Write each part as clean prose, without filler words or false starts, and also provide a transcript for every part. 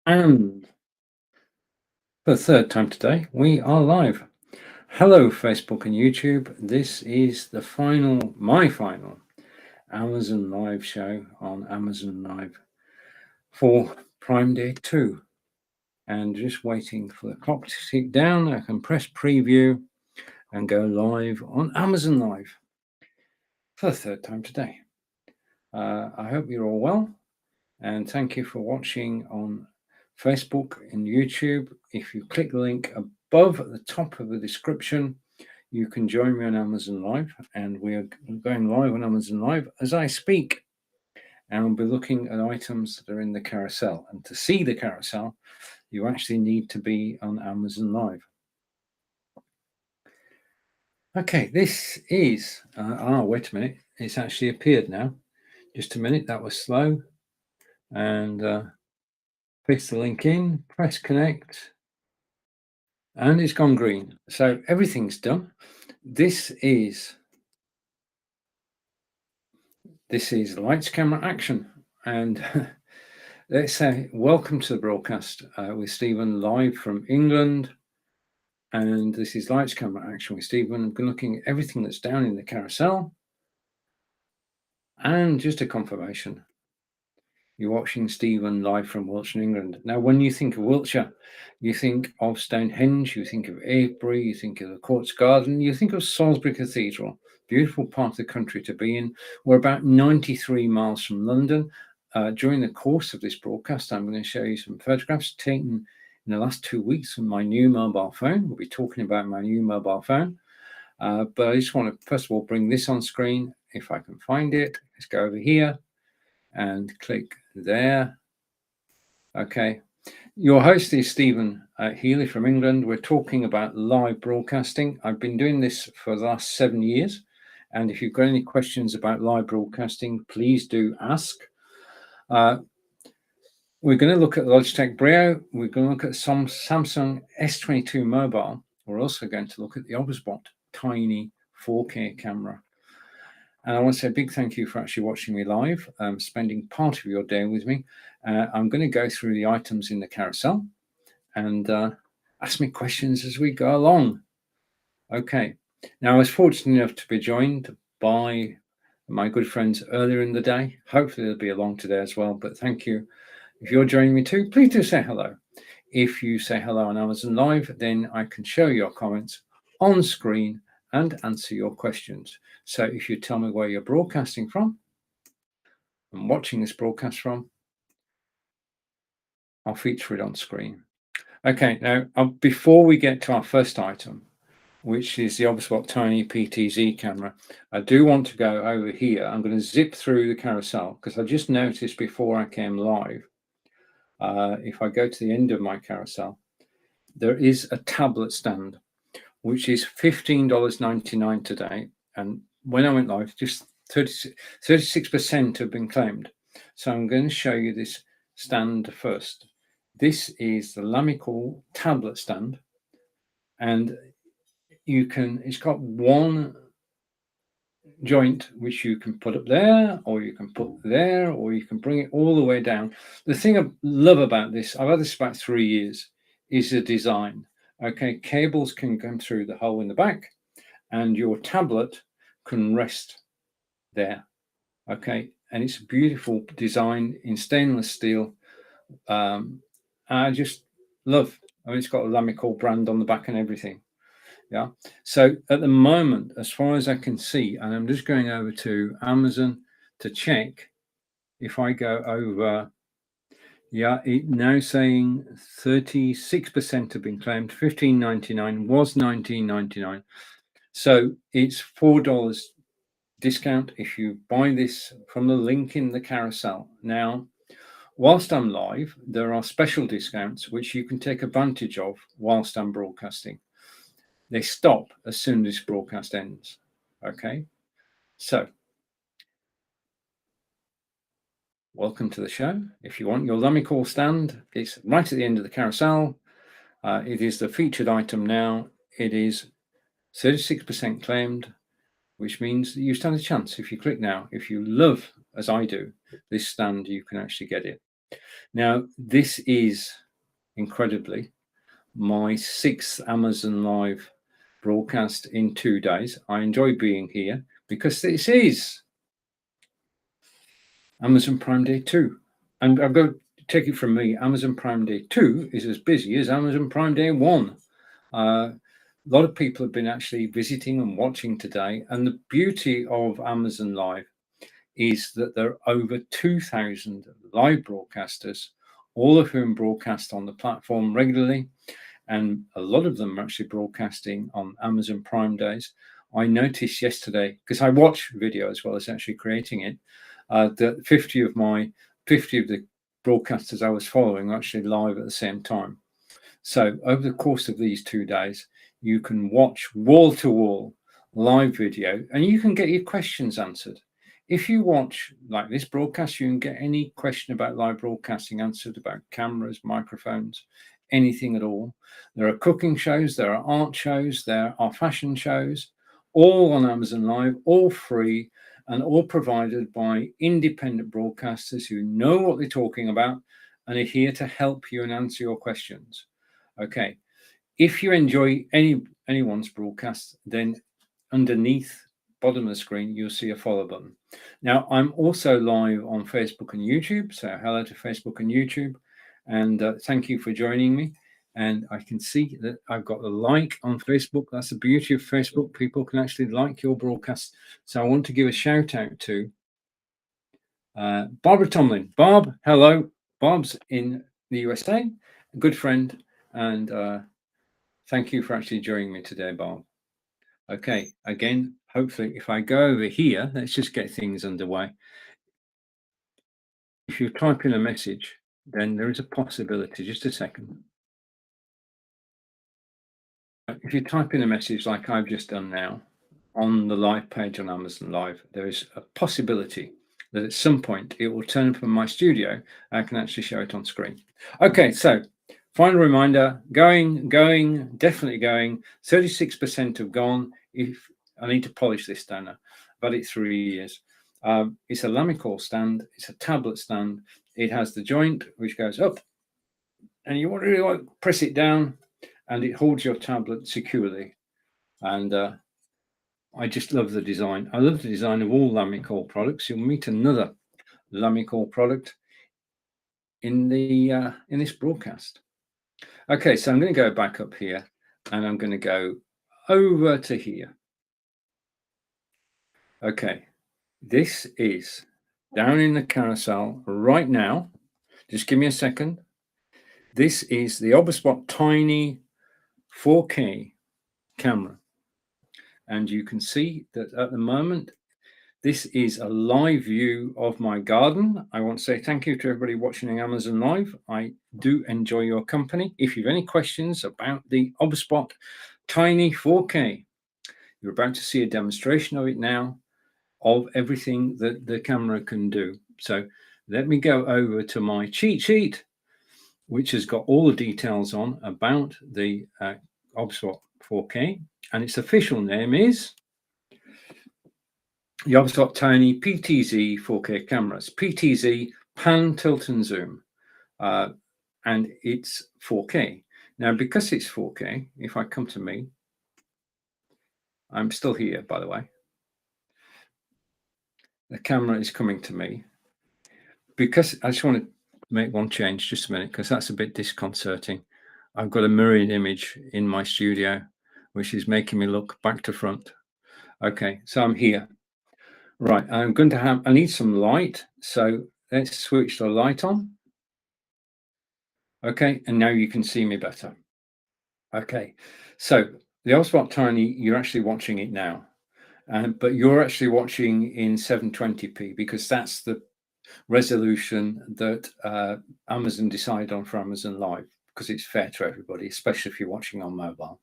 And for the third time today, we are live. Hello, Facebook and YouTube. This is my final Amazon Live show on Amazon Live for Prime Day 2. And just waiting for the clock to tick down. I can press preview and go live on Amazon Live for the third time today. I hope you're all well. And thank you for watching on Facebook and YouTube. If you click the link above at the top of the description, you can join me on Amazon Live, and we are going live on Amazon Live as I speak. And we'll be looking at items that are in the carousel. And to see the carousel, you actually need to be on Amazon Live. Okay, this is, wait a minute. It's actually appeared now. Just a minute, that was slow. And paste the link in, press connect, and it's gone green. So everything's done. This is lights, camera, action. And let's say welcome to the broadcast with Stephen live from England. And this is lights, camera, action with Stephen. I'm looking at everything that's down in the carousel. And just a confirmation. You're watching Stephen live from Wiltshire, England. Now, when you think of Wiltshire, you think of Stonehenge, you think of Avebury, you think of the Courts Garden, you think of Salisbury Cathedral. Beautiful part of the country to be in. We're about 93 miles from London. During the course of this broadcast, I'm going to show you some photographs taken in the last 2 weeks from my new mobile phone. We'll be talking about my new mobile phone. But I just want to, first of all, bring this on screen. If I can find it, let's go over here and click there. Okay. Your host is Stephen Healy from England. We're talking about live broadcasting. I've been doing this for the last 7 years. And if you've got any questions about live broadcasting, please do ask. We're going to look at the Logitech Brio. We're going to look at some Samsung S22 mobile. We're also going to look at the Obsbot tiny 4K camera. And I want to say a big thank you for actually watching me live, spending part of your day with me. I'm going to go through the items in the carousel and ask me questions as we go along. Okay. Now, I was fortunate enough to be joined by my good friends earlier in the day. Hopefully, they'll be along today as well. But thank you. If you're joining me too, please do say hello. If you say hello on Amazon Live, then I can show your comments on screen and answer your questions. So if you tell me where you're broadcasting from and watching this broadcast from, I'll feature it on screen. Okay, now before we get to our first item, which is the Obsbot Tiny PTZ camera, I do want to go over here. I'm going to zip through the carousel because I just noticed before I came live, if I go to the end of my carousel, there is a tablet stand, which is $15.99 today. And when I went live, just 36% have been claimed. So I'm going to show you this stand first. This is the Lamical tablet stand. And it's got one joint which you can put up there, or you can put there, or you can bring it all the way down. The thing I love about this, I've had this about 3 years, is the design. Okay, cables can come through the hole in the back, and your tablet can rest there. Okay, and it's a beautiful design in stainless steel. I just love. I mean, it's got a Lamical brand on the back and everything. Yeah. So at the moment, as far as I can see, and I'm just going over to Amazon to check. If I go over, yeah, it now saying 36% have been claimed. $15.99 was $19.99. So it's $4 discount if you buy this from the link in the carousel. Now, whilst I'm live, there are special discounts which you can take advantage of whilst I'm broadcasting. They stop as soon as this broadcast ends. Okay, so welcome to the show. If you want your Lamical stand, it's right at the end of the carousel. It is the featured item now. It is 36% claimed, which means that you stand a chance if you click now. If you love, as I do, this stand, you can actually get it. Now, this is incredibly my 6th Amazon Live broadcast in 2 days. I enjoy being here because this is Amazon Prime Day 2. And I've got to take it from me, Amazon Prime Day 2 is as busy as Amazon Prime Day 1. A lot of people have been actually visiting and watching today. And the beauty of Amazon Live is that there are over 2,000 live broadcasters, all of whom broadcast on the platform regularly. And a lot of them are actually broadcasting on Amazon Prime days. I noticed yesterday, because I watch video as well as actually creating it, that 50 of the broadcasters I was following are actually live at the same time. So over the course of these 2 days, you can watch wall to wall live video and you can get your questions answered. If you watch like this broadcast, you can get any question about live broadcasting answered, about cameras, microphones, anything at all. There are cooking shows, there are art shows, there are fashion shows, all on Amazon Live, all free and all provided by independent broadcasters who know what they're talking about and are here to help you and answer your questions. Okay, if you enjoy anyone's broadcast, then underneath bottom of the screen you'll see a follow button. Now I'm also live on Facebook and YouTube, so hello to Facebook and YouTube, and thank you for joining me. And I can see that I've got a like on Facebook. That's the beauty of Facebook. People can actually like your broadcast. So I want to give a shout out to Barbara Tomlin. Barb, hello. Barb's in the USA, a good friend, and thank you for actually joining me today, Barb. Okay, again, hopefully if I go over here, let's just get things underway. If you type in a message, then there is a possibility, just a second. If you type in a message like I've just done now on the live page on Amazon Live, there is a possibility that at some point it will turn up in my studio. I can actually show it on screen. Okay, so final reminder, going, definitely going. 36% have gone. If I need to polish this down now, I've had it 3 years. It's a Lamical stand. It's a tablet stand. It has the joint which goes up, and you really want to press it down, and it holds your tablet securely. And I just love the design. I love the design of all Lamical products. You'll meet another Lamical product in this broadcast. Okay, so I'm going to go back up here and I'm going to go over to here. Okay, this is down in the carousel right now. Just give me a second. This is the Oberspot Tiny 4K camera. And you can see that at the moment, this is a live view of my garden. I want to say thank you to everybody watching Amazon Live. I do enjoy your company. If you have any questions about the Oberspot Tiny 4K, you're about to see a demonstration of it now, of everything that the camera can do. So let me go over to my cheat sheet, which has got all the details on about the Oberspot 4K, and its official name is the Oberspot Tiny PTZ 4K cameras. PTZ, pan, tilt and zoom, and it's 4K. Now, because it's 4K, if I come to me, I'm still here, by the way. The camera is coming to me. Because I just want to make one change, just a minute, because that's a bit disconcerting. I've got a mirrored image in my studio, which is making me look back to front. Okay, so I'm here. Right, I need some light. So let's switch the light on. Okay, and now you can see me better. Okay, so the Oberspot Tiny, you're actually watching it now. But you're actually watching in 720p because that's the resolution that Amazon decided on for Amazon Live, because it's fair to everybody, especially if you're watching on mobile.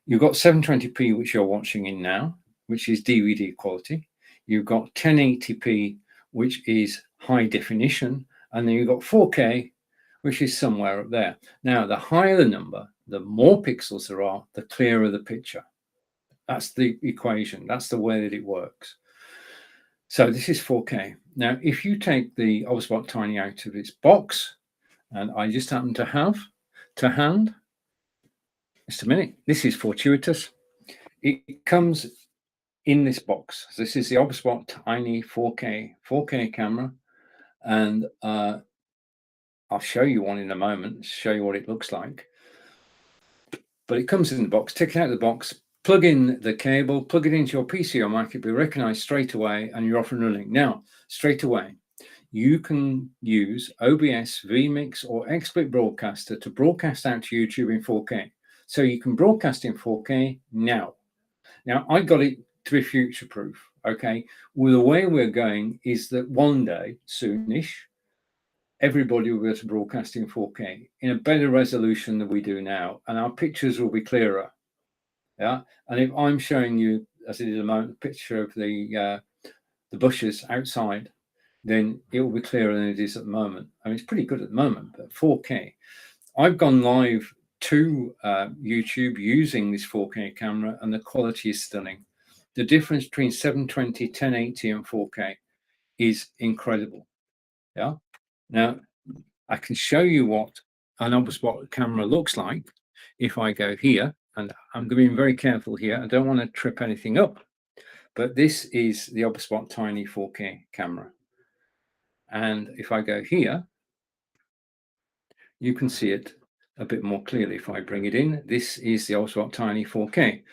You've got 720p, which you're watching in now, which is DVD quality. You've got 1080p, which is high definition, and then you've got 4K, which is somewhere up there. Now, the higher the number, the more pixels there are, the clearer the picture. That's the equation. That's the way that it works. So this is 4K. Now, if you take the Obspot Tiny out of its box, and I just happen to have to hand, just a minute, this is fortuitous. It comes in this box. This is the Obspot Tiny 4K camera, and I'll show you one in a moment, show you what it looks like. But it comes in the box. Take it out of the box, plug in the cable, plug it into your PC or Mac. It'll be recognized straight away, and you're off and running. Now, straight away, you can use OBS, vMix, or XSplit Broadcaster to broadcast out to YouTube in 4K. So you can broadcast in 4K now. Now, I got it to be future-proof, okay? Well, the way we're going is that one day, soonish, everybody will be able to broadcast in 4K in a better resolution than we do now, and our pictures will be clearer. Yeah, and if I'm showing you, as it is a moment, a picture of the bushes outside, then it will be clearer than it is at the moment. I mean, it's pretty good at the moment, but 4K. I've gone live to YouTube using this 4K camera, and the quality is stunning. The difference between 720, 1080, and 4K is incredible. Yeah. Now, I can show you what an Obspot camera looks like if I go here, and I'm going to be very careful here. I don't want to trip anything up, but this is the Obspot Tiny 4K camera. And if I go here, you can see it a bit more clearly if I bring it in. This is the Obspot Tiny 4K.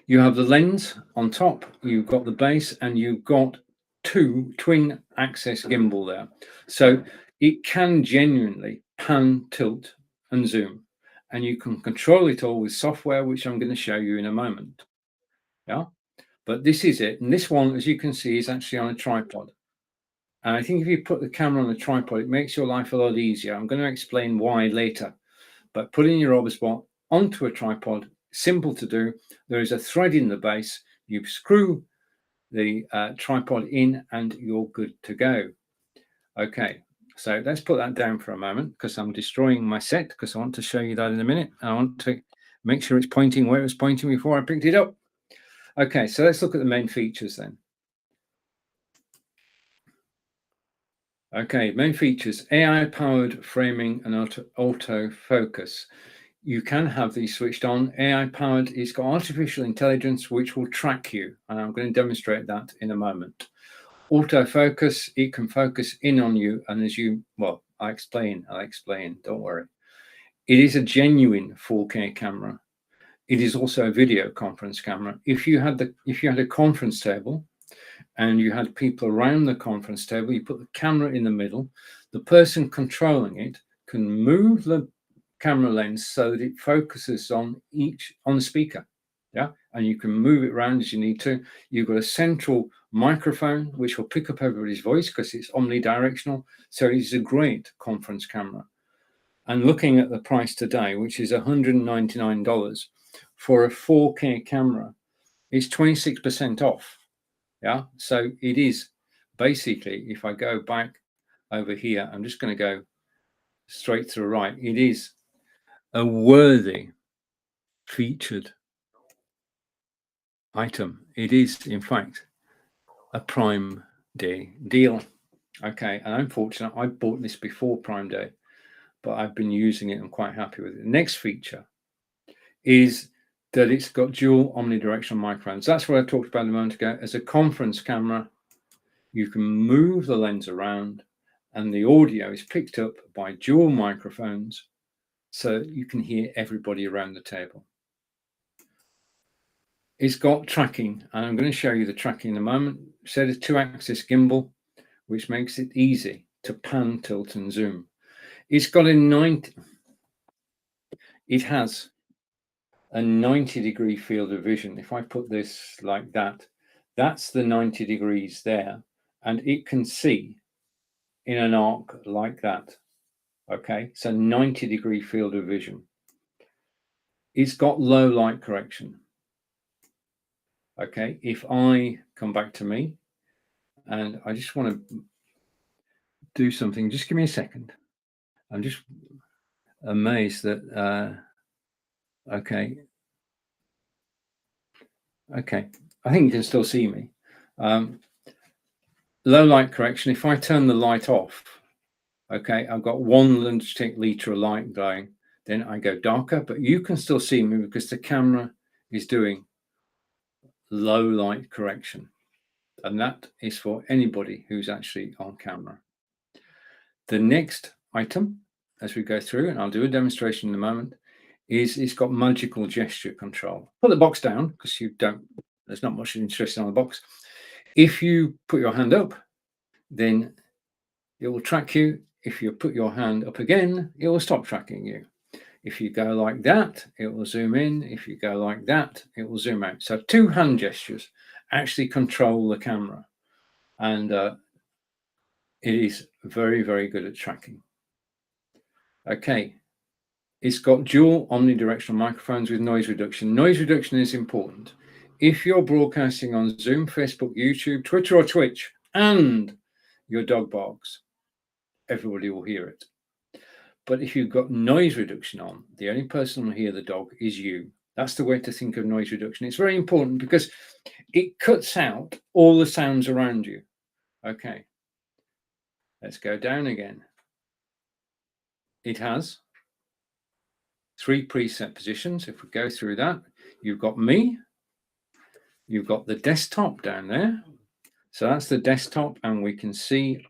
You have the lens on top, you've got the base, and you've got two twin axis gimbal there. So it can genuinely pan, tilt, and zoom. And you can control it all with software, which I'm going to show you in a moment. Yeah, but this is it. And this one, as you can see, is actually on a tripod. And I think if you put the camera on a tripod, it makes your life a lot easier. I'm going to explain why later. But putting your Obspot onto a tripod, simple to do. There is a thread in the base. You screw the tripod in and you're good to go. Okay, so let's put that down for a moment because I'm destroying my set because I want to show you that in a minute. I want to make sure it's pointing where it was pointing before I picked it up. Okay, so let's look at the main features then. Okay, main features, AI-powered framing and autofocus. You can have these switched on. AI-powered, it's got artificial intelligence which will track you, and I'm going to demonstrate that in a moment. Autofocus, it can focus in on you, and as you, well, I'll explain, don't worry. It is a genuine 4K camera. It is also a video conference camera. If you had a conference table, and you had people around the conference table, you put the camera in the middle, the person controlling it can move the camera lens so that it focuses on the speaker. Yeah, and you can move it around as you need to. You've got a central microphone which will pick up everybody's voice because it's omnidirectional. So it's a great conference camera. And looking at the price today, which is $199 for a 4K camera, it's 26% off. Yeah, so it is basically, if I go back over here, I'm just going to go straight to the right. It is a worthy featured item. It is, in fact, a Prime Day deal. Okay, and I'm fortunate. I bought this before Prime Day, but I've been using it. I'm quite happy with it. The next feature is that it's got dual omnidirectional microphones. That's what I talked about a moment ago. As a conference camera, you can move the lens around and the audio is picked up by dual microphones so you can hear everybody around the table. It's got tracking, and I'm going to show you the tracking in a moment. Set a 2-axis gimbal, which makes it easy to pan, tilt, and zoom. It's got it has a 90-degree field of vision. If I put this like that, that's the 90 degrees there, and it can see in an arc like that. Okay, so 90-degree field of vision. It's got low light correction. Okay, if I come back to me and I just want to do something, just give me a second. I'm just amazed that, okay, I think you can still see me. low light correction. If I turn the light off, okay, I've got 1 Logitech liter of light going. Then I go darker, but you can still see me because the camera is doing low light correction. And that is for anybody who's actually on camera. The next item, as we go through, and I'll do a demonstration in a moment, is it's got magical gesture control. Put the box down because there's not much interest on the box. If you put your hand up, then it will track you. If you put your hand up again, it will stop tracking you. If you go like that, it will zoom in. If you go like that, it will zoom out. So 2 hand gestures actually control the camera. And it is very, very good at tracking. Okay. It's got dual omnidirectional microphones with noise reduction. Noise reduction is important. If you're broadcasting on Zoom, Facebook, YouTube, Twitter, or Twitch, and your dog barks, everybody will hear it. But if you've got noise reduction on, the only person who will hear the dog is you. That's the way to think of noise reduction. It's very important because it cuts out all the sounds around you. Okay. Let's go down again. It has 3 preset positions. If we go through that, you've got me, you've got the desktop down there. So that's the desktop, and we can see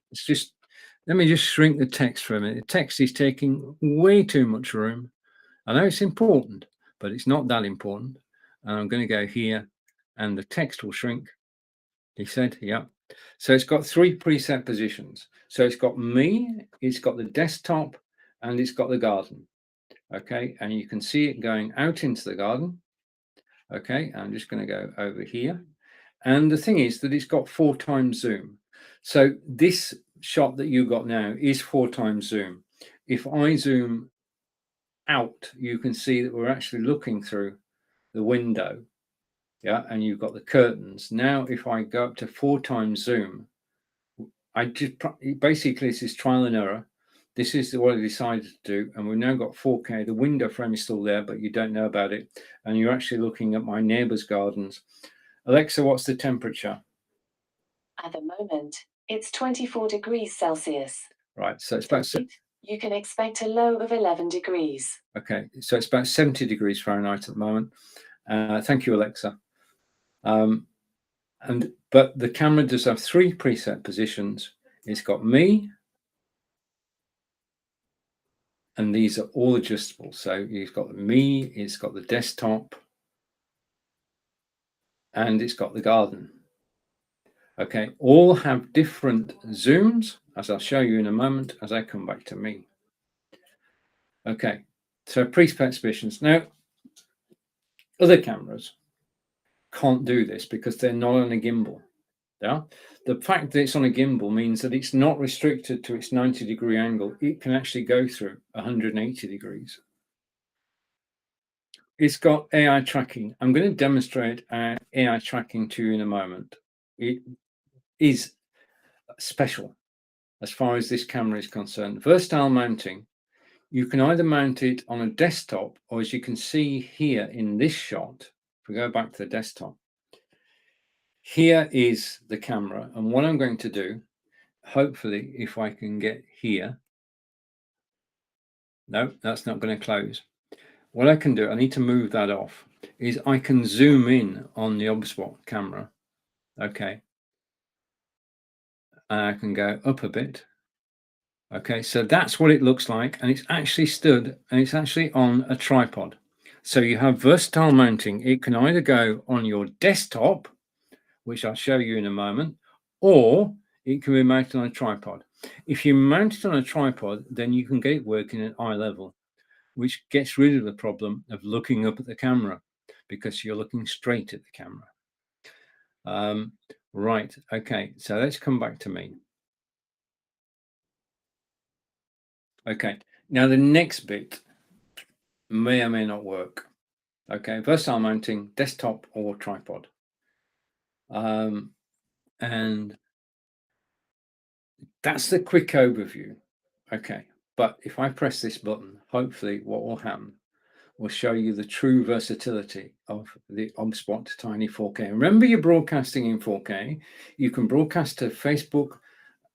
let me just shrink the text for a minute. The text is taking way too much room. I know it's important, but it's not that important. And I'm going to go here and the text will shrink. He said, yeah. So it's got 3 preset positions. So it's got me, it's got the desktop, and it's got the garden. Okay, and you can see it going out into the garden. Okay, I'm just going to go over here. And the thing is that it's got 4 times zoom. So this shot that you got now is 4 times zoom. If I zoom out, you can see that we're actually looking through the window. Yeah, and you've got the curtains. Now, if I go up to 4 times zoom, basically this is trial and error. This is what I decided to do, and we've now got 4K. The window frame is still there, but you don't know about it. And you're actually looking at my neighbor's gardens. Alexa, what's the temperature? At the moment, it's 24 degrees Celsius. Right, so it's about... You can expect a low of 11 degrees. Okay, so it's about 70 degrees Fahrenheit at the moment. Thank you, Alexa. But the camera does have 3 preset positions. It's got me, and these are all adjustable. So you've got me, it's got the desktop, and it's got the garden. Okay, all have different zooms, as I'll show you in a moment as I come back to me. Okay, so preset positions. Now, other cameras can't do this because they're not on a gimbal. Yeah, the fact that it's on a gimbal means that it's not restricted to its 90-degree angle. It can actually go through 180 degrees. It's got AI tracking. I'm going to demonstrate AI tracking to you in a moment. It is special as far as this camera is concerned. Versatile mounting. You can either mount it on a desktop, or as you can see here in this shot, if we go back to the desktop, here is the camera. And what I'm going to do, hopefully, if I can get here. No, that's not going to close. What I can do, I need to move that off, is I can zoom in on the OBSWAT camera. Okay. And I can go up a bit. Okay, so that's what it looks like. And it's actually stood, and it's actually on a tripod. So you have versatile mounting. It can either go on your desktop, which I'll show you in a moment, or it can be mounted on a tripod. If you mount it on a tripod, then you can get it working at eye level, which gets rid of the problem of looking up at the camera because you're looking straight at the camera. Right, okay, so let's come back to me. Okay, now the next bit may or may not work. Okay, versatile mounting, desktop or tripod. And that's the quick overview. Okay, but if I press this button, hopefully what will happen, will show you the true versatility of the OBSBot Tiny 4K. Remember, you're broadcasting in 4K. You can broadcast to Facebook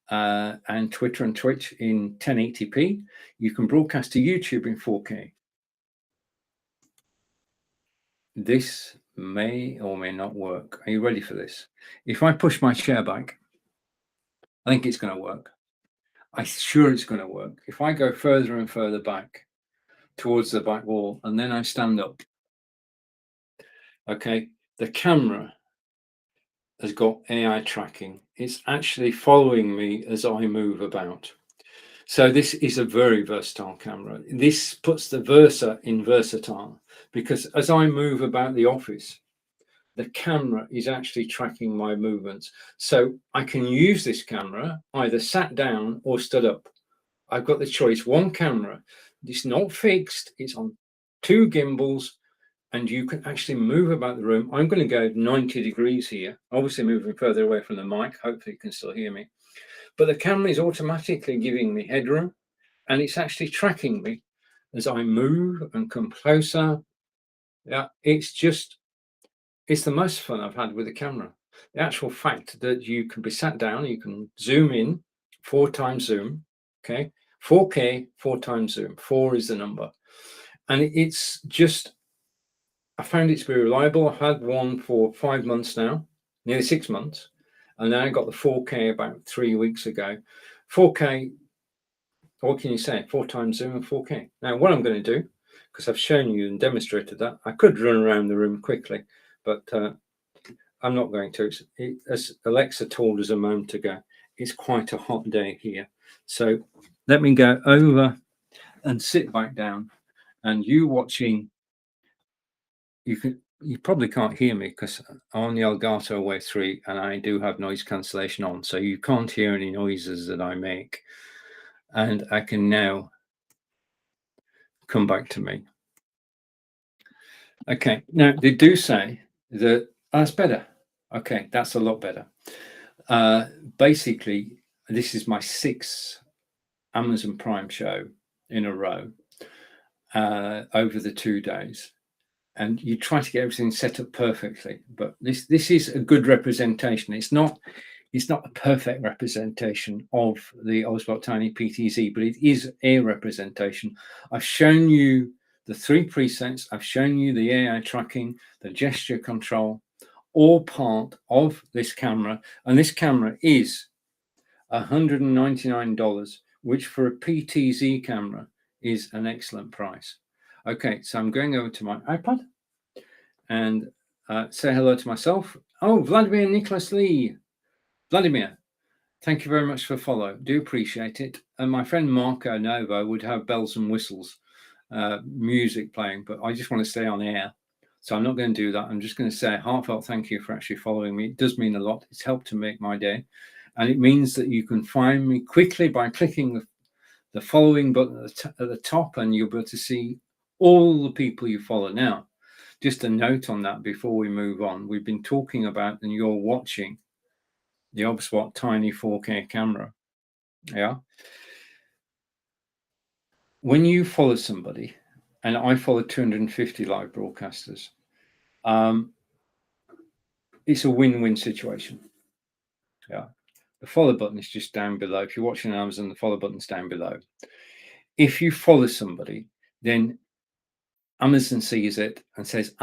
and Twitter and Twitch in 1080p. You can broadcast to YouTube in 4K. This may or may not work. Are you ready for this? If I push my chair back, I think it's going to work. I'm sure it's going to work. If I go further and further back towards the back wall and then I stand up, okay, the camera has got AI tracking. It's actually following me as I move about. So this is a very versatile camera. This puts the Versa in versatile, because as I move about the office, the camera is actually tracking my movements. So I can use this camera either sat down or stood up. I've got the choice. One camera, it's not fixed, it's on 2 gimbals, and you can actually move about the room. I'm going to go 90 degrees here, obviously moving further away from the mic. Hopefully you can still hear me. But the camera is automatically giving me headroom, and it's actually tracking me as I move and come closer. Yeah, it's the most fun I've had with the camera. The actual fact that you can be sat down, you can zoom in, 4 times zoom, okay? 4K, 4 times zoom. 4 is the number. And it's just, I found it to be reliable. I've had one for 5 months now, nearly 6 months. And then I got the 4K about 3 weeks ago. 4K, what can you say? 4 times zoom and 4K. Now, what I'm going to do, because I've shown you and demonstrated that, I could run around the room quickly, but I'm not going to. As Alexa told us a moment ago, it's quite a hot day here. So let me go over and sit back down, and you watching, you probably can't hear me because I'm on the Elgato Wave 3 and I do have noise cancellation on, so you can't hear any noises that I make. And I can now come back to me. Okay, now they do say that that's better. Okay, that's a lot better. Basically, this is my 6th Amazon Prime show in a row over the 2 days, and you try to get everything set up perfectly. But this is a good representation. It's not a perfect representation of the OBSBot Tiny PTZ, but it is a representation. I've shown you the 3 presets. I've shown you the AI tracking, the gesture control, all part of this camera. And this camera is $199, which for a PTZ camera is an excellent price. Okay, so I'm going over to my iPad and say hello to myself. Oh, Vladimir Nicholas Lee. Vladimir, thank you very much for follow. Do appreciate it. And my friend Marco Novo would have bells and whistles, music playing, but I just want to stay on air. So I'm not going to do that. I'm just going to say a heartfelt thank you for actually following me. It does mean a lot. It's helped to make my day. And it means that you can find me quickly by clicking the following button at the top, and you'll be able to see all the people you follow. Now, just a note on that before we move on. We've been talking about, and you're watching, the OBSBot Tiny 4K camera. Yeah. When you follow somebody, and I follow 250 live broadcasters, it's a win-win situation. Yeah. The follow button is just down below. If you're watching on Amazon, the follow button's down below. If you follow somebody, then Amazon sees it and says,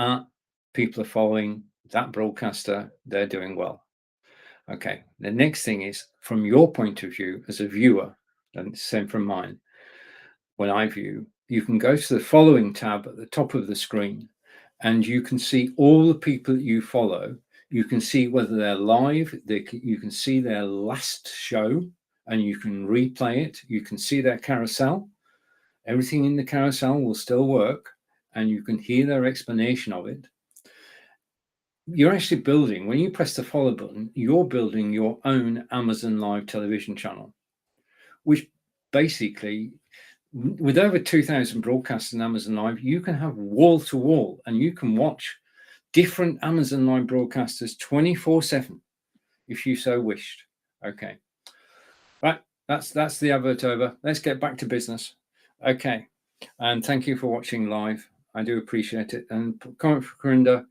people are following that broadcaster, they're doing well. Okay, the next thing is, from your point of view as a viewer, and same from mine, when I view, you can go to the following tab at the top of the screen, and you can see all the people that you follow. You can see whether they're live, you can see their last show, and you can replay it. You can see their carousel. Everything in the carousel will still work, and you can hear their explanation of it. You're actually building, when you press the follow button, you're building your own Amazon Live television channel, which basically, with over 2,000 broadcasts in Amazon Live, you can have wall to wall, and you can watch different Amazon Live broadcasters 24/7 if you so wished. Okay, right, that's the advert over. Let's get back to business. Okay, and thank you for watching live. I do appreciate it. And comment for Corinda.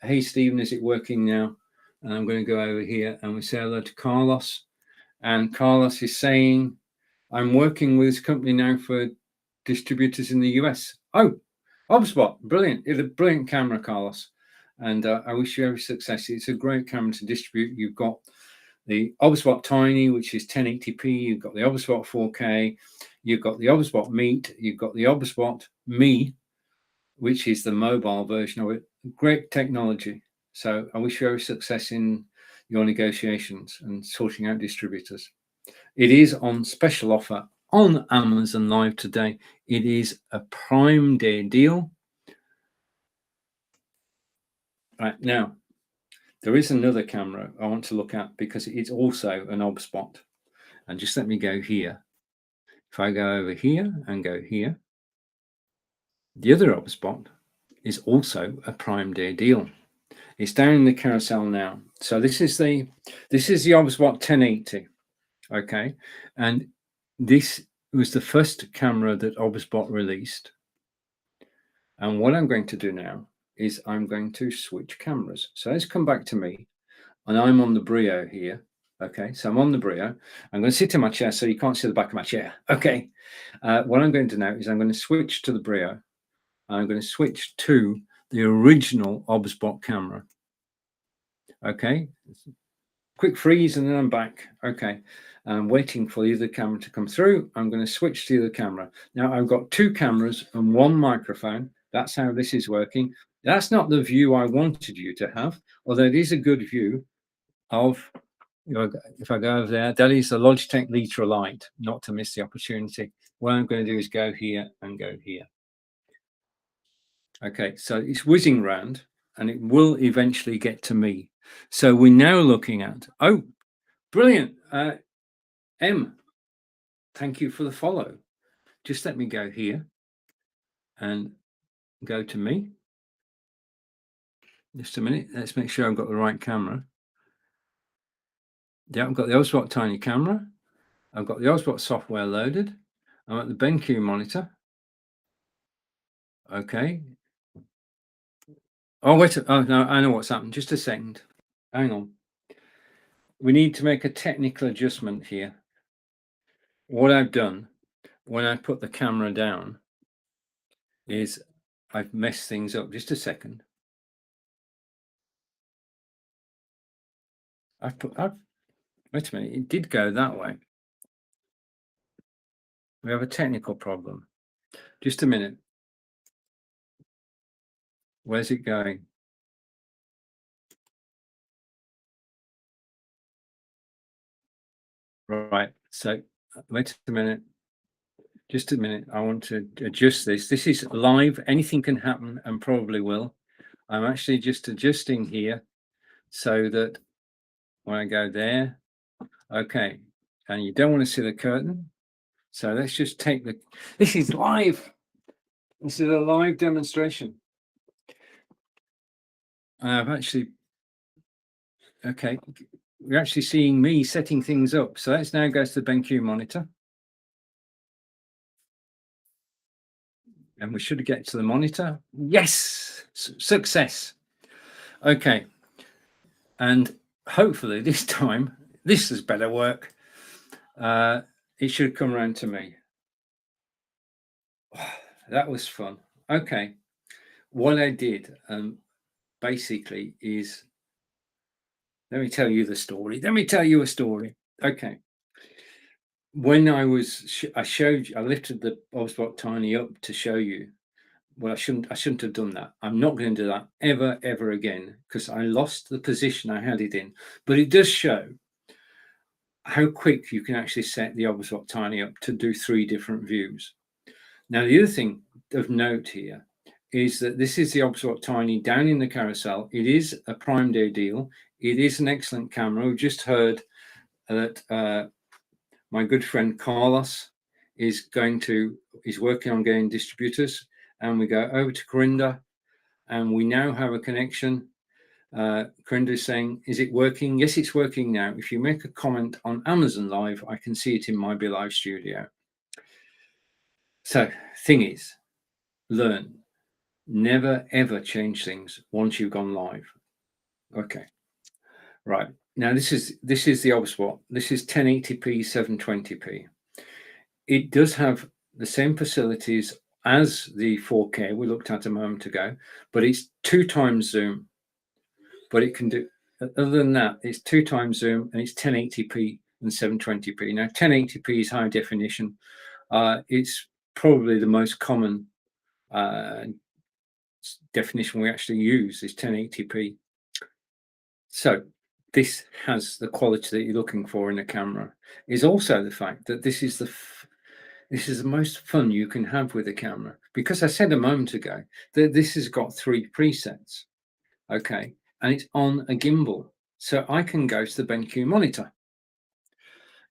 Hey, Stephen, is it working now? And I'm going to go over here and we say hello to Carlos. And Carlos is saying, I'm working with this company now for distributors in the US. Oh, HubSpot, brilliant. It's a brilliant camera, Carlos. And I wish you every success. It's a great camera to distribute. You've got the HubSpot Tiny, which is 1080p. You've got the HubSpot 4K. You've got the HubSpot Meet. You've got the HubSpot Me, which is the mobile version of it. Great technology. So I wish you every success in your negotiations and sorting out distributors. It is on special offer on Amazon Live today. It is a Prime Day deal. Right now, there is another camera I want to look at because it's also an HubSpot. And just let me go here. If I go over here and go here, the other HubSpot is also a Prime Day deal. It's down in the carousel now. So this is the HubSpot 1080. Okay, and this was the first camera that HubSpot released. And what I'm going to do now is I'm going to switch cameras. So let's come back to me, and I'm on the Brio here. Okay, so I'm on the Brio. I'm going to sit in my chair so you can't see the back of my chair. Okay, what I'm going to do now is I'm going to switch to the Brio. I'm going to switch to the original HubSpot camera. Okay, quick freeze and then I'm back. Okay, I'm waiting for the other camera to come through. I'm going to switch to the other camera. Now I've got two cameras and one microphone. That's how this is working. That's not the view I wanted you to have, although it is a good view of, if I go over there, that is the Logitech Litra Lite, not to miss the opportunity. What I'm going to do is go here and go here. Okay, so it's whizzing round and it will eventually get to me. So we're now looking at, oh, brilliant. M, thank you for the follow. Just let me go here and go to me. Just a minute. Let's make sure I've got the right camera. Yeah, I've got the HubSpot Tiny camera. I've got the HubSpot software loaded. I'm at the BenQ monitor. Okay. Oh, wait. Oh, no, I know what's happened. Just a second. Hang on. We need to make a technical adjustment here. What I've done when I put the camera down is I've messed things up. Just a second. Wait a minute, it did go that way. We have a technical problem. Just a minute. Where's it going? Right, so wait a minute. Just a minute. I want to adjust this. This is live. Anything can happen and probably will. I'm actually just adjusting here so that when I go there, okay, and you don't want to see the curtain. So let's just take this is live. This is a live demonstration. I've actually, okay, we're actually seeing me setting things up. So let's now go to the BenQ monitor. And we should get to the monitor. Yes, success. Okay. And hopefully this time, this is better work. It should come around to me. That was fun. Okay. What I did basically is, let me tell you the story. Let me tell you a story. Okay. When I showed you, I lifted the HubSpot Tiny up to show you. Well, I shouldn't have done that. I'm not going to do that ever again because I lost the position I had it in. But it does show how quick you can actually set the HubSpot Tiny up to do 3 different views. Now, the other thing of note here is that this is the HubSpot Tiny down in the carousel. It is a Prime Day deal. It is an excellent camera. We just heard that my good friend Carlos is working on getting distributors. And we go over to Corinda, and we now have a connection. Corinda is saying, is it working? Yes, it's working now. If you make a comment on Amazon Live, I can see it in my Be Live studio. So, thing is, learn. Never ever change things once you've gone live. Okay, right. Now this is the OBSWAT. This is 1080p 720p. It does have the same facilities as the 4K we looked at a moment ago, but it's 2 times zoom. But it can do, other than that, it's 2 times zoom, and it's 1080p and 720p. Now 1080p is high definition. It's probably the most common definition we actually use is 1080p. So this has the quality that you're looking for in a camera. Is also the fact that this is the most fun you can have with a camera, because I said a moment ago that this has got 3 presets, okay, and it's on a gimbal, so I can go to the BenQ monitor.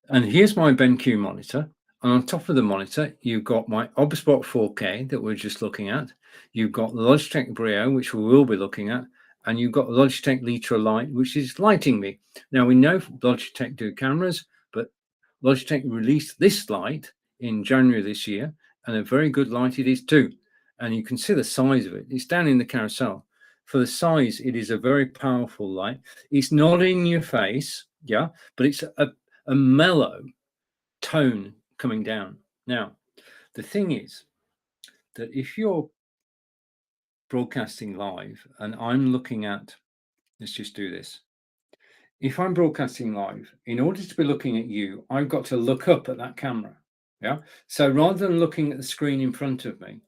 And here's my BenQ monitor. And on top of the monitor, you've got my OBSBot 4K that we're just looking at. You've got Logitech Brio, which we will be looking at. And you've got Logitech Litra Light, which is lighting me. Now, we know Logitech do cameras, but Logitech released this light in January this year, and a very good light it is too. And you can see the size of it. It's down in the carousel. For the size, it is a very powerful light. It's not in your face, yeah, but it's a mellow tone coming down. Now, the thing is that if you're broadcasting live and I'm looking at, let's just do this. If I'm broadcasting live, in order to be looking at you, I've got to look up at that camera. Yeah. So rather than looking at the screen in front of me,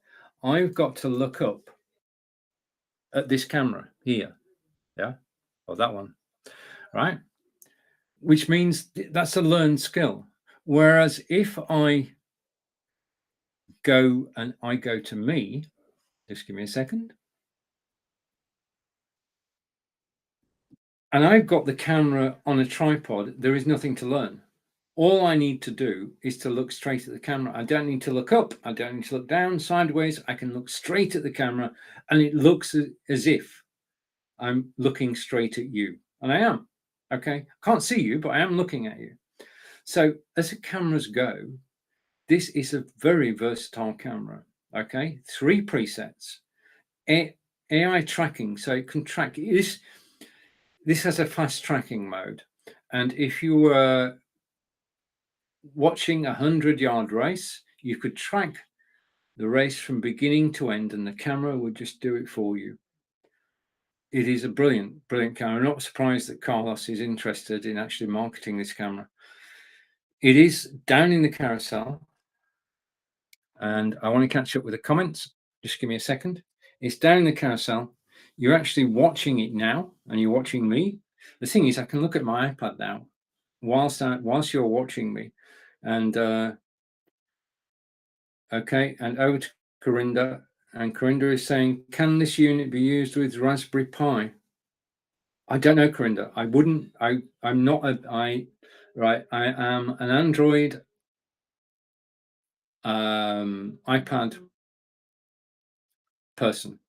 I've got to look up at this camera here. Yeah. Or that one. Right. Which means that's a learned skill. Whereas if I go to me, just give me a second. And I've got the camera on a tripod, there is nothing to learn. All I need to do is to look straight at the camera. I don't need to look up. I don't need to look down, sideways. I can look straight at the camera, and it looks as if I'm looking straight at you. And I am. Okay. Can't see you, but I am looking at you. So as the cameras go, this is a very versatile camera. Okay. 3 presets. AI tracking, so it can track this. This has a fast tracking mode, and if you were watching a 100-yard race, you could track the race from beginning to end, and the camera would just do it for you. It is a brilliant camera. I'm not surprised that Carlos is interested in actually marketing this camera. It is down in the carousel, and I want to catch up with the comments. Just give me a second. It's down in the carousel. You're actually watching it now, and you're watching me. The thing is, I can look at my iPad now whilst you're watching me. And okay, and over to Corinda. And Corinda is saying, can this unit be used with Raspberry Pi? I don't know, Corinda. I wouldn't. I'm not I am an Android iPad person,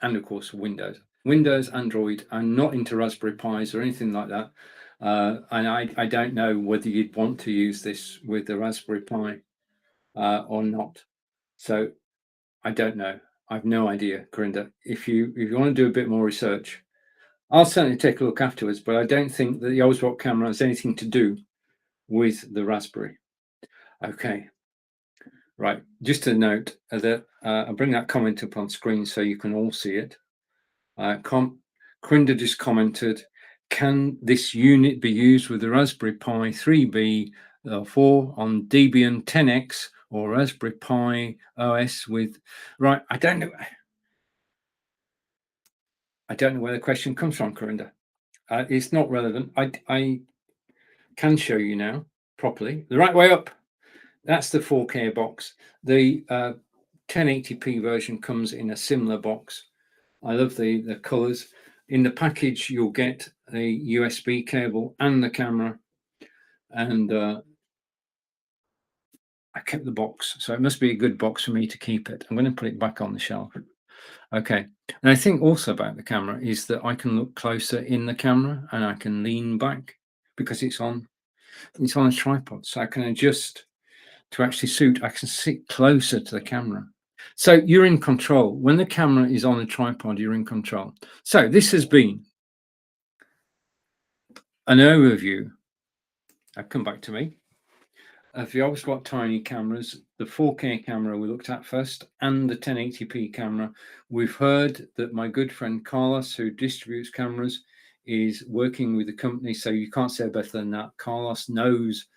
and of course Windows, Android. I'm not into Raspberry Pis or anything like that. And I don't know whether you'd want to use this with the Raspberry Pi or not. So I don't know. I've no idea, Corinda. If you want to do a bit more research, I'll certainly take a look afterwards, but I don't think that the OBSBot camera has anything to do with the Raspberry. Okay. Right. Just a note that I'll bring that comment up on screen so you can all see it. Corinda just commented, can this unit be used with the Raspberry Pi 3B 4 on Debian 10X or Raspberry Pi OS with, right, I don't know where the question comes from, Corinda. It's not relevant. I can show you now properly. The right way up, that's the 4K box. The 1080p version comes in a similar box. I love the colors. In the package, you'll get a USB cable and the camera. And I kept the box, so it must be a good box for me to keep it. I'm going to put it back on the shelf. Okay. And I think also about the camera is that I can look closer in the camera and I can lean back because it's on a tripod. So I can adjust to actually suit. I can sit closer to the camera. So you're in control. When the camera is on a tripod, you're in control. So this has been an overview. I'll come back to me. Of the Obswat Tiny cameras, the 4K camera we looked at first, and the 1080p camera. We've heard that my good friend Carlos, who distributes cameras, is working with the company, so you can't say better than that. Carlos knows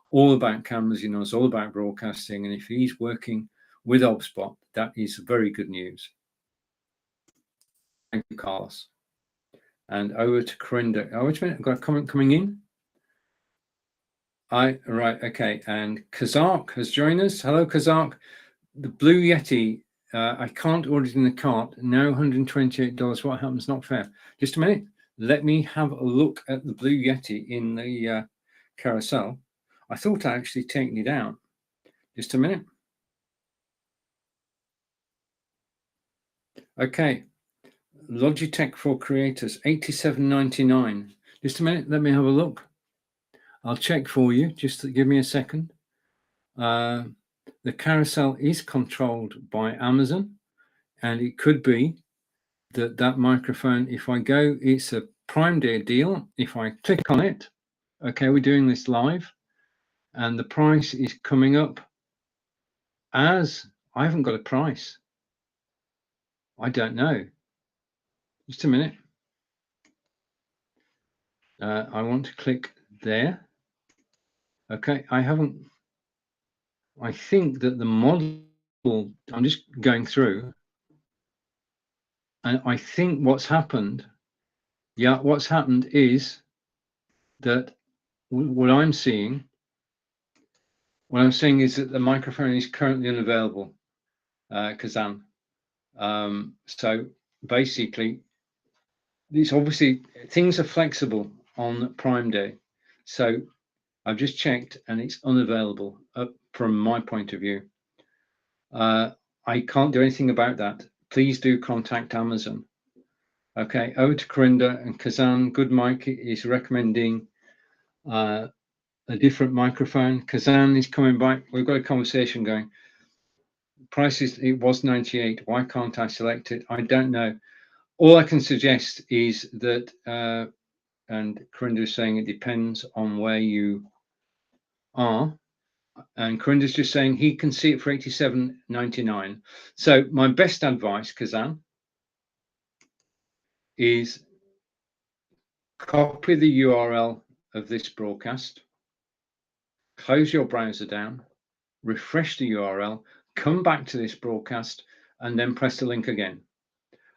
all about cameras, he knows all about broadcasting, and if he's working with Obspot, that is very good news. Thank you, Carlos. And over to Corinda. Oh, wait a minute, I've got a comment coming in. Right, okay. And Kazak has joined us. Hello, Kazak. The Blue Yeti, I can't order it in the cart. Now $128. What happens? Not fair. Just a minute. Let me have a look at the Blue Yeti in the carousel. I thought I actually taken it out. Just a minute. Okay. Logitech for creators, $87.99. Just a minute. Let me have a look. I'll check for you. Just give me a second. The carousel is controlled by Amazon, and it could be that that microphone, if I go, it's a Prime Day deal. If I click on it, okay, we're doing this live, and the price is coming up as I haven't got a price. I don't know. Just a minute. I want to click there. Okay, I haven't. I think that the model, I'm just going through, and I think what's happened, what's happened is that what I'm seeing is that the microphone is currently unavailable, Kazan. So basically, it's obviously things are flexible on Prime Day. So I've just checked and it's unavailable from my point of view. I can't do anything about that. Please do contact Amazon. Okay, over to Corinda and Kazan. Good Mike is recommending a different microphone. Kazan is coming back. We've got a conversation going. Prices, it was 98. Why can't I select it? I don't know. All I can suggest is that, and Corinda is saying it depends on where you are. And Corinda's just saying he can see it for $87.99. So my best advice, Kazan, is copy the URL of this broadcast, close your browser down, refresh the URL, come back to this broadcast, and then press the link again.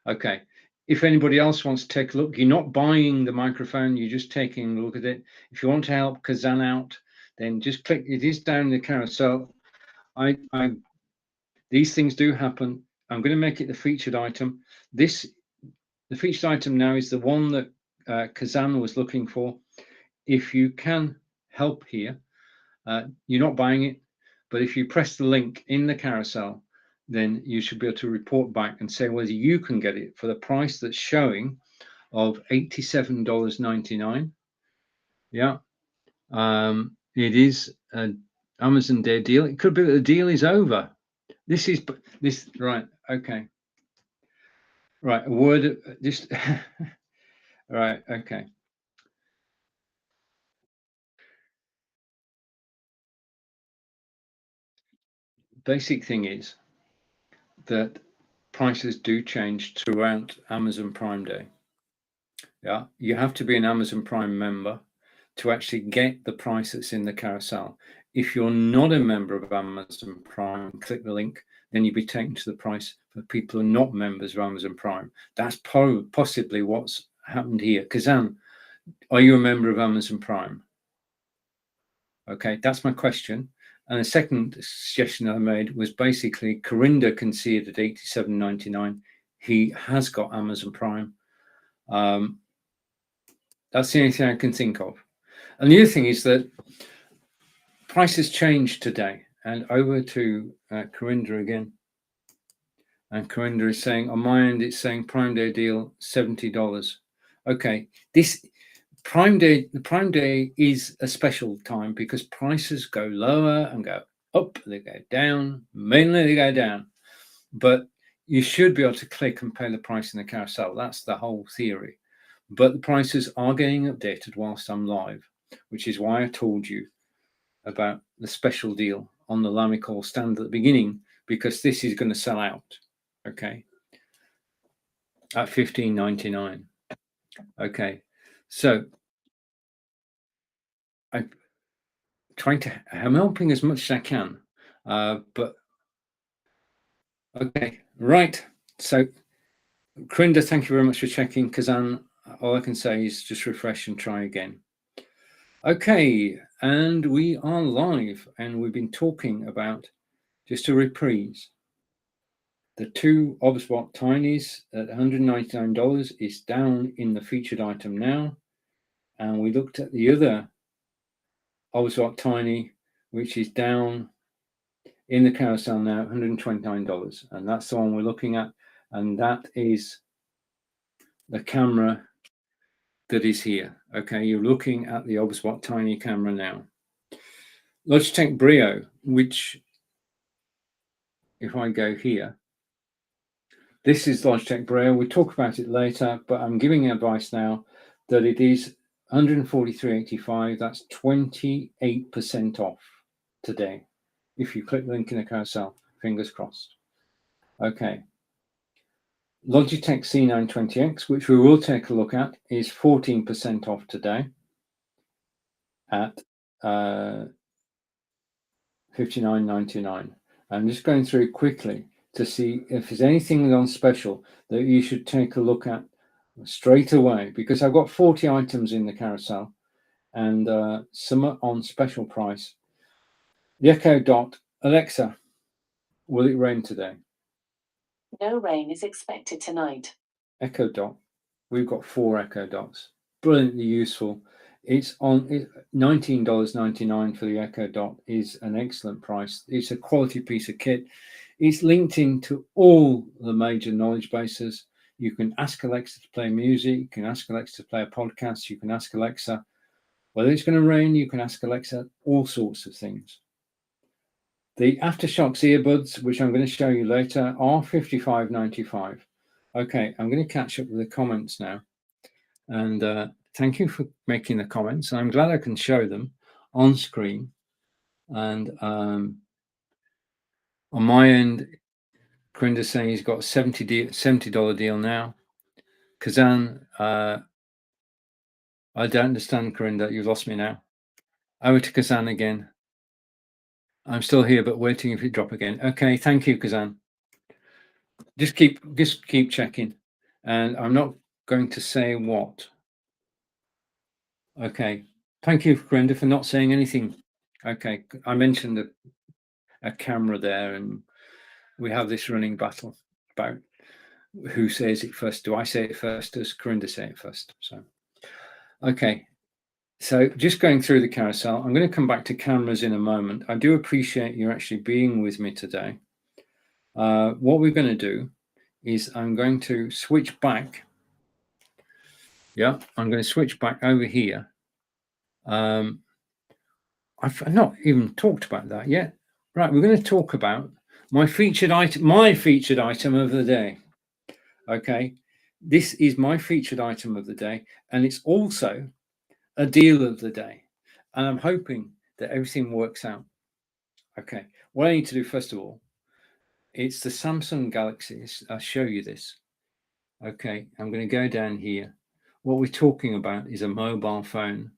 Okay. If anybody else wants to take a look, you're not buying the microphone, you're just taking a look at it. If you want to help Kazan out, then just click. It is down in the carousel. These things do happen. I'm going to make it the featured item. The featured item now is the one that Kazan was looking for. If you can help here, you're not buying it, but if you press the link in the carousel, then you should be able to report back and say whether you can get it for the price that's showing of $87.99. Yeah. It is an Amazon Day deal. It could be that the deal is over. This right. Okay. Right. A word just right. Okay. Basic thing is that prices do change throughout Amazon Prime Day. Yeah, you have to be an Amazon Prime member to actually get the price that's in the carousel. If you're not a member of Amazon Prime, click the link, then you'll be taken to the price for people who are not members of Amazon Prime. That's possibly what's happened here. Kazan, are you a member of Amazon Prime? Okay, that's my question. And the second suggestion I made was basically Corinda can see it at $87.99. He has got Amazon Prime. That's the only thing I can think of. And the other thing is that prices changed today. And over to Corinda again. And Corinda is saying, on my end, it's saying Prime Day deal, $70. Okay, this Prime Day, the Prime Day is a special time because prices go lower and go up, they go down, mainly they go down. but you should be able to click and pay the price in the carousel. That's the whole theory. But the prices are getting updated whilst I'm live, which is why I told you about the special deal on the Lamical stand at the beginning, because this is going to sell out, okay, at $15.99. Okay, so I'm helping as much as I can, but okay, right. So, Corinda, thank you very much for checking. Kazan, all I can say is just refresh and try again. Okay, and we are live, and we've been talking about, just a reprise, the two Obsbot Tinies at $199 is down in the featured item now, and we looked at the other Obsbot Tiny, which is down in the carousel now, $129, and that's the one we're looking at, and that is the camera that is here. Okay, you're looking at the Obsbot Tiny camera now. Logitech Brio, which, if I go here, this is Logitech Braille. We'll talk about it later, but I'm giving advice now that it is $143.85. That's 28% off today. If you click the link in the carousel, fingers crossed. Okay. Logitech C920X, which we will take a look at, is 14% off today at $59.99. I'm just going through quickly to see if there's anything on special that you should take a look at straight away, because I've got 40 items in the carousel and some are on special price. The Echo Dot. Alexa, will it rain today? No rain is expected tonight. Echo Dot. We've got 4 Echo Dots. Brilliantly useful. It's on $19.99 for the Echo Dot is an excellent price. It's a quality piece of kit. It's linked into all the major knowledge bases. You can ask Alexa to play music. You can ask Alexa to play a podcast. You can ask Alexa whether it's going to rain. You can ask Alexa all sorts of things. The Aftershocks earbuds, which I'm going to show you later, are $55.95. Okay, I'm going to catch up with the comments now. And thank you for making the comments. I'm glad I can show them on screen. And on my end, Corinda's saying he's got a $70 deal now. Kazan, I don't understand, Corinda. You've lost me now. Over to Kazan again. I'm still here, but waiting if you drop again. Okay, thank you, Kazan. Just keep checking. And I'm not going to say what. Okay. Thank you, Corinda, for not saying anything. Okay. I mentioned a camera there, and we have this running battle about who says it first. Do I say it first? Does Corinda say it first? So, okay. So just going through the carousel, I'm going to come back to cameras in a moment. I do appreciate you actually being with me today. What we're going to do is I'm going to switch back. Yeah, I'm going to switch back over here. I've not even talked about that yet. Right, we're going to talk about my featured item of the day. Okay, this is my featured item of the day, and it's also a deal of the day. And I'm hoping that everything works out. Okay, what I need to do first of all, it's the Samsung Galaxy. I'll show you this. Okay, I'm going to go down here. What we're talking about is a mobile phone,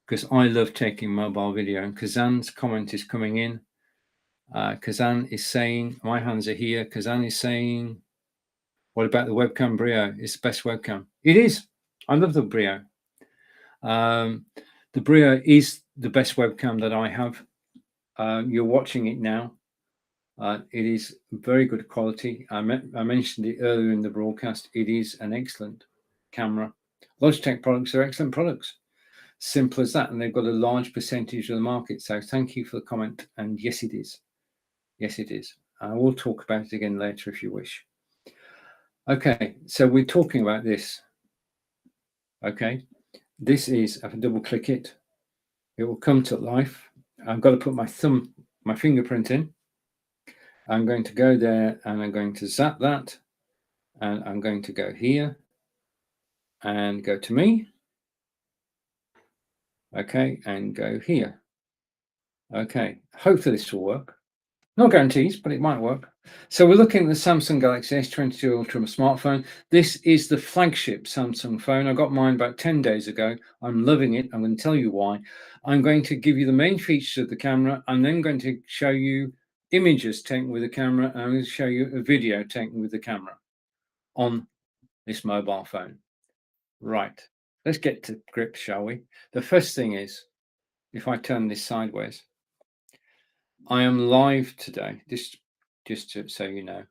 because I love taking mobile video. And Kazan's comment is coming in. Kazan is saying, my hands are here. Kazan is saying, what about the Webcam Brio? It's the best webcam. It is. I love the Brio. The Brio is the best webcam that I have. You're watching it now. It is very good quality. I mentioned it earlier in the broadcast. It is an excellent camera. Logitech products are excellent products. Simple as that. And they've got a large percentage of the market. So thank you for the comment. And yes, it is. Yes, it is. I will talk about it again later if you wish. Okay, so we're talking about this. Okay, this is, if I double click it, it will come to life. I've got to put my fingerprint in. I'm going to go there and I'm going to zap that, and I'm going to go here and go to me. Okay, and go here. Okay, hopefully this will work. No guarantees, but it might work. So we're looking at the Samsung Galaxy S22 Ultra smartphone. This is the flagship Samsung phone. I got mine about 10 days ago. I'm loving it. I'm going to tell you why. I'm going to give you the main features of the camera. I'm then going to show you images taken with the camera, and I'm going to show you a video taken with the camera on this mobile phone. Right, let's get to grips, shall we? The first thing is, if I turn this sideways, I am live today. Just so you know,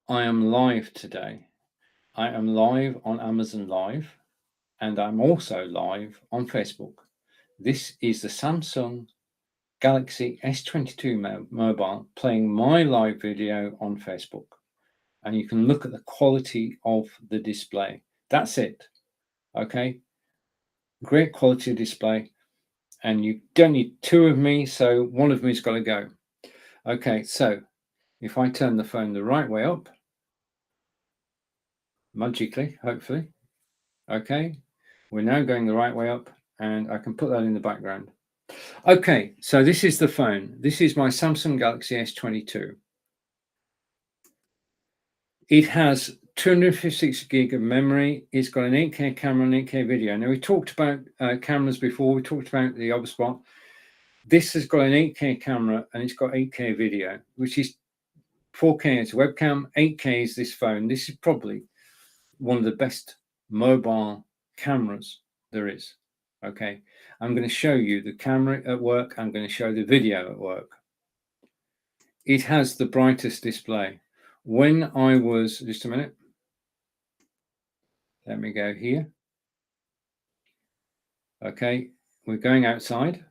I am live today. I am live on Amazon Live, and I'm also live on Facebook. This is the Samsung Galaxy S22 mobile playing my live video on Facebook. And you can look at the quality of the display. That's it. Okay. Great quality display. And you don't need two of me, so one of me's got to go. Okay, so if I turn the phone the right way up, magically, hopefully. Okay, we're now going the right way up, and I can put that in the background. Okay, so this is the phone. This is my Samsung Galaxy S22. It has 256 gig of memory. It's got an 8K camera and 8K video. Now, we talked about cameras before. We talked about the Obspot. This has got an 8K camera and it's got 8K video, which is 4K is a webcam, 8K is this phone. This is probably one of the best mobile cameras there is. Okay, I'm going to show you the camera at work. I'm going to show the video at work. It has the brightest display. When I was, just a minute, let me go here. Okay, we're going outside.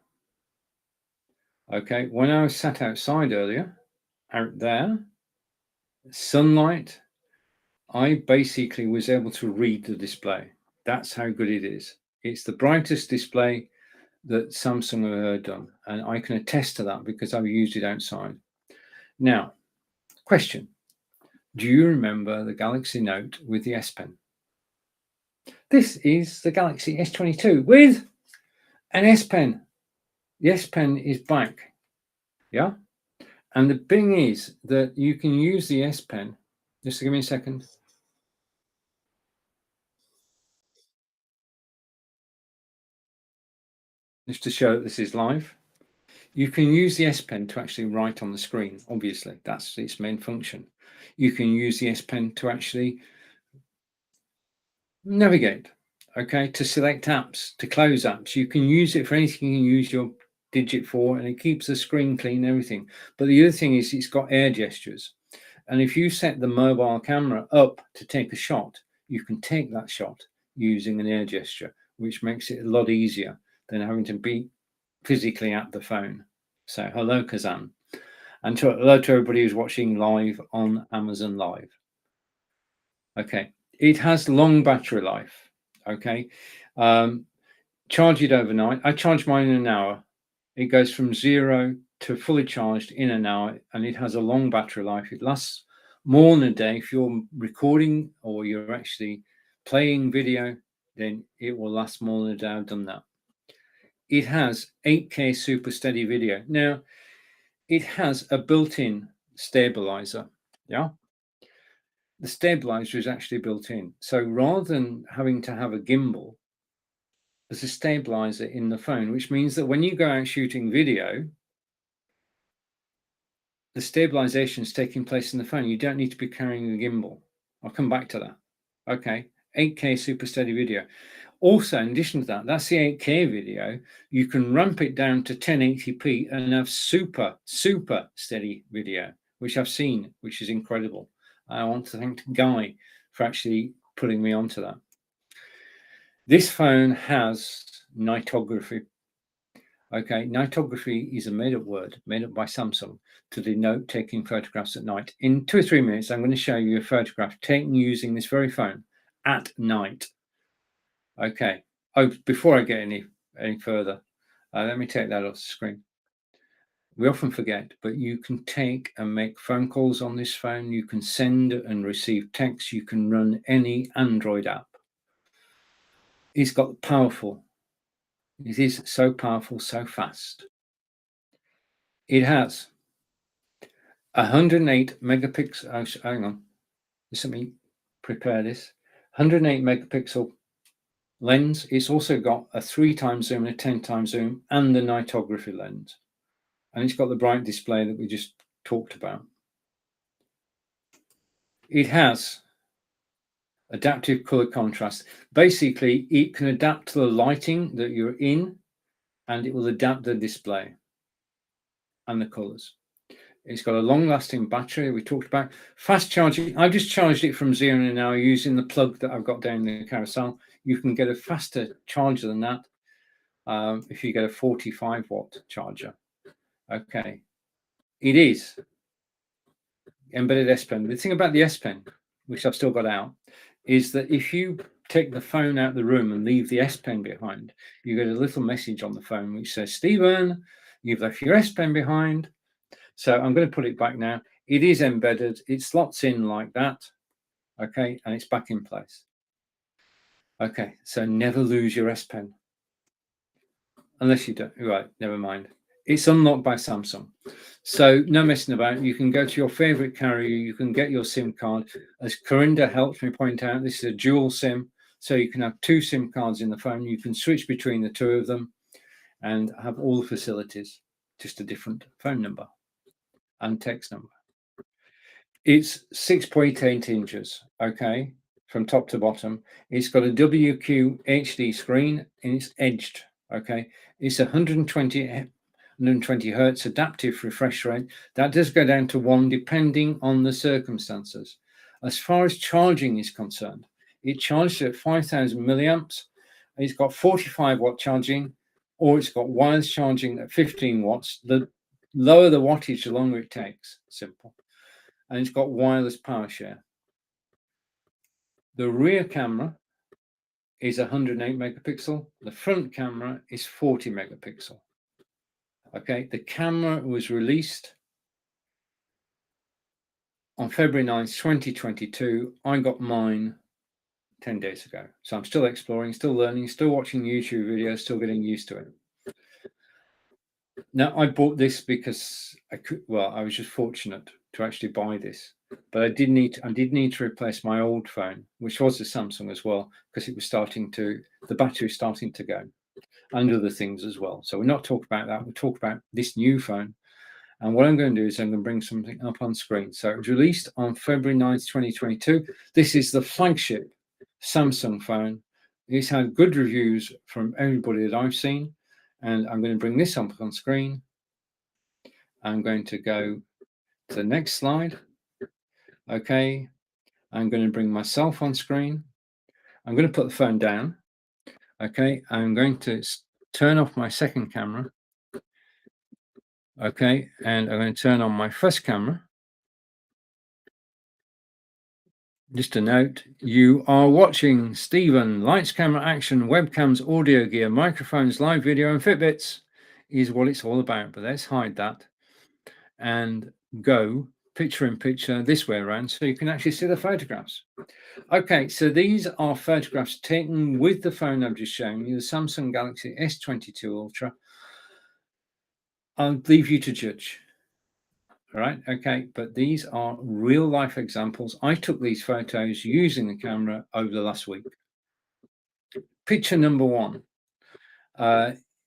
Okay, when I was sat outside earlier, out there, sunlight, I basically was able to read the display. That's how good it is. It's the brightest display that Samsung have ever done, and I can attest to that because I've used it outside. Now, question: do you remember the Galaxy Note with the S Pen? This is the Galaxy S22 with an S Pen. The S Pen is back, yeah. And the thing is that you can use the S Pen. Just give me a second. Just to show that this is live. You can use the S Pen to actually write on the screen. Obviously, that's its main function. You can use the S Pen to actually navigate, okay, to select apps, to close apps. You can use it for anything you can use your digit for, and it keeps the screen clean, everything. But the other thing is it's got air gestures. And if you set the mobile camera up to take a shot, you can take that shot using an air gesture, which makes it a lot easier than having to be physically at the phone. So hello, Kazan. And hello to everybody who's watching live on Amazon Live. Okay, it has long battery life. Okay, charge it overnight. I charge mine in an hour. It goes from 0 to fully charged in an hour, and it has a long battery life. It lasts more than a day. If you're recording or you're actually playing video, then it will last more than a day. I've done that. It has 8K super steady video. Now, it has a built-in stabilizer. Yeah, the stabilizer is actually built in. So rather than having to have a gimbal, there's a stabilizer in the phone, which means that when you go out shooting video, the stabilization is taking place in the phone. You don't need to be carrying a gimbal. I'll come back to that. Okay, 8K super steady video. Also, in addition to that, that's the 8K video. You can ramp it down to 1080p and have super steady video, which I've seen, which is incredible. I want to thank Guy for actually putting me onto that. This phone has nightography. Okay, nightography is a made-up word made up by Samsung to denote taking photographs at night. In 2 or 3 minutes, I'm going to show you a photograph taken using this very phone at night. Okay. Oh, before I get any further, let me take that off the screen. We often forget, but you can take and make phone calls on this phone. You can send and receive text. You can run any Android app. It's got powerful. It is so powerful, so fast. It has 108 megapixel. Oh, hang on. Let me prepare this. 108 megapixel lens. It's also got a 3x zoom and a 10x zoom and the nightography lens. And it's got the bright display that we just talked about. It has adaptive color contrast. Basically, it can adapt to the lighting that you're in, and it will adapt the display and the colors. It's got a long-lasting battery. We talked about fast charging. I've just charged it from 0 to now using the plug that I've got down the carousel. You can get a faster charger than that if you get a 45-watt charger. Okay, it is embedded S Pen. The thing about the S Pen, which I've still got out, is that if you take the phone out of the room and leave the S Pen behind, you get a little message on the phone which says, Stephen, you've left your S Pen behind. So I'm going to put it back now. It is embedded. It slots in like that. Okay, and it's back in place. Okay, so never lose your S Pen. Unless you don't. Right, never mind. It's unlocked by Samsung. So no messing about. You can go to your favorite carrier. You can get your SIM card. As Corinda helped me point out, this is a dual SIM. So you can have 2 SIM cards in the phone. You can switch between the 2 of them and have all the facilities, just a different phone number and text number. It's 6.8 inches, okay, from top to bottom. It's got a WQ HD screen and it's edged, okay. It's 120 hertz adaptive refresh rate. That does go down to 1 depending on the circumstances. As far as charging is concerned, it charges at 5,000 milliamps. It's got 45-watt charging, or it's got wireless charging at 15 watts. The lower the wattage, the longer it takes. Simple. And it's got wireless power share. The rear camera is 108 megapixel. The front camera is 40 megapixel. Okay, the camera was released on February 9th, 2022. I got mine 10 days ago. So I'm still exploring, still learning, still watching YouTube videos, still getting used to it. Now, I bought this because I was just fortunate to actually buy this. But I did need to replace my old phone, which was a Samsung as well, because the battery was starting to go, and other things as well. So we're not talking about that. We'll talk about this new phone. And what I'm going to do is I'm going to bring something up on screen. So it was released on February 9th, 2022. This is the flagship Samsung phone. It's had good reviews from everybody that I've seen. And I'm going to bring this up on screen. I'm going to go to the next slide. Okay, I'm going to bring myself on screen. I'm going to put the phone down. Okay, I'm going to turn off my second camera. Okay, and I'm going to turn on my first camera. Just a note, you are watching Stephen, lights, camera, action, webcams, audio gear, microphones, live video, and Fitbits is what it's all about. But let's hide that and go picture in picture this way around so you can actually see the photographs. Okay, so these are photographs taken with the phone I've just shown you, the Samsung Galaxy S22 Ultra. I'll leave you to judge. All right, okay, but these are real life examples. I took these photos using the camera over the last week. Picture number 1.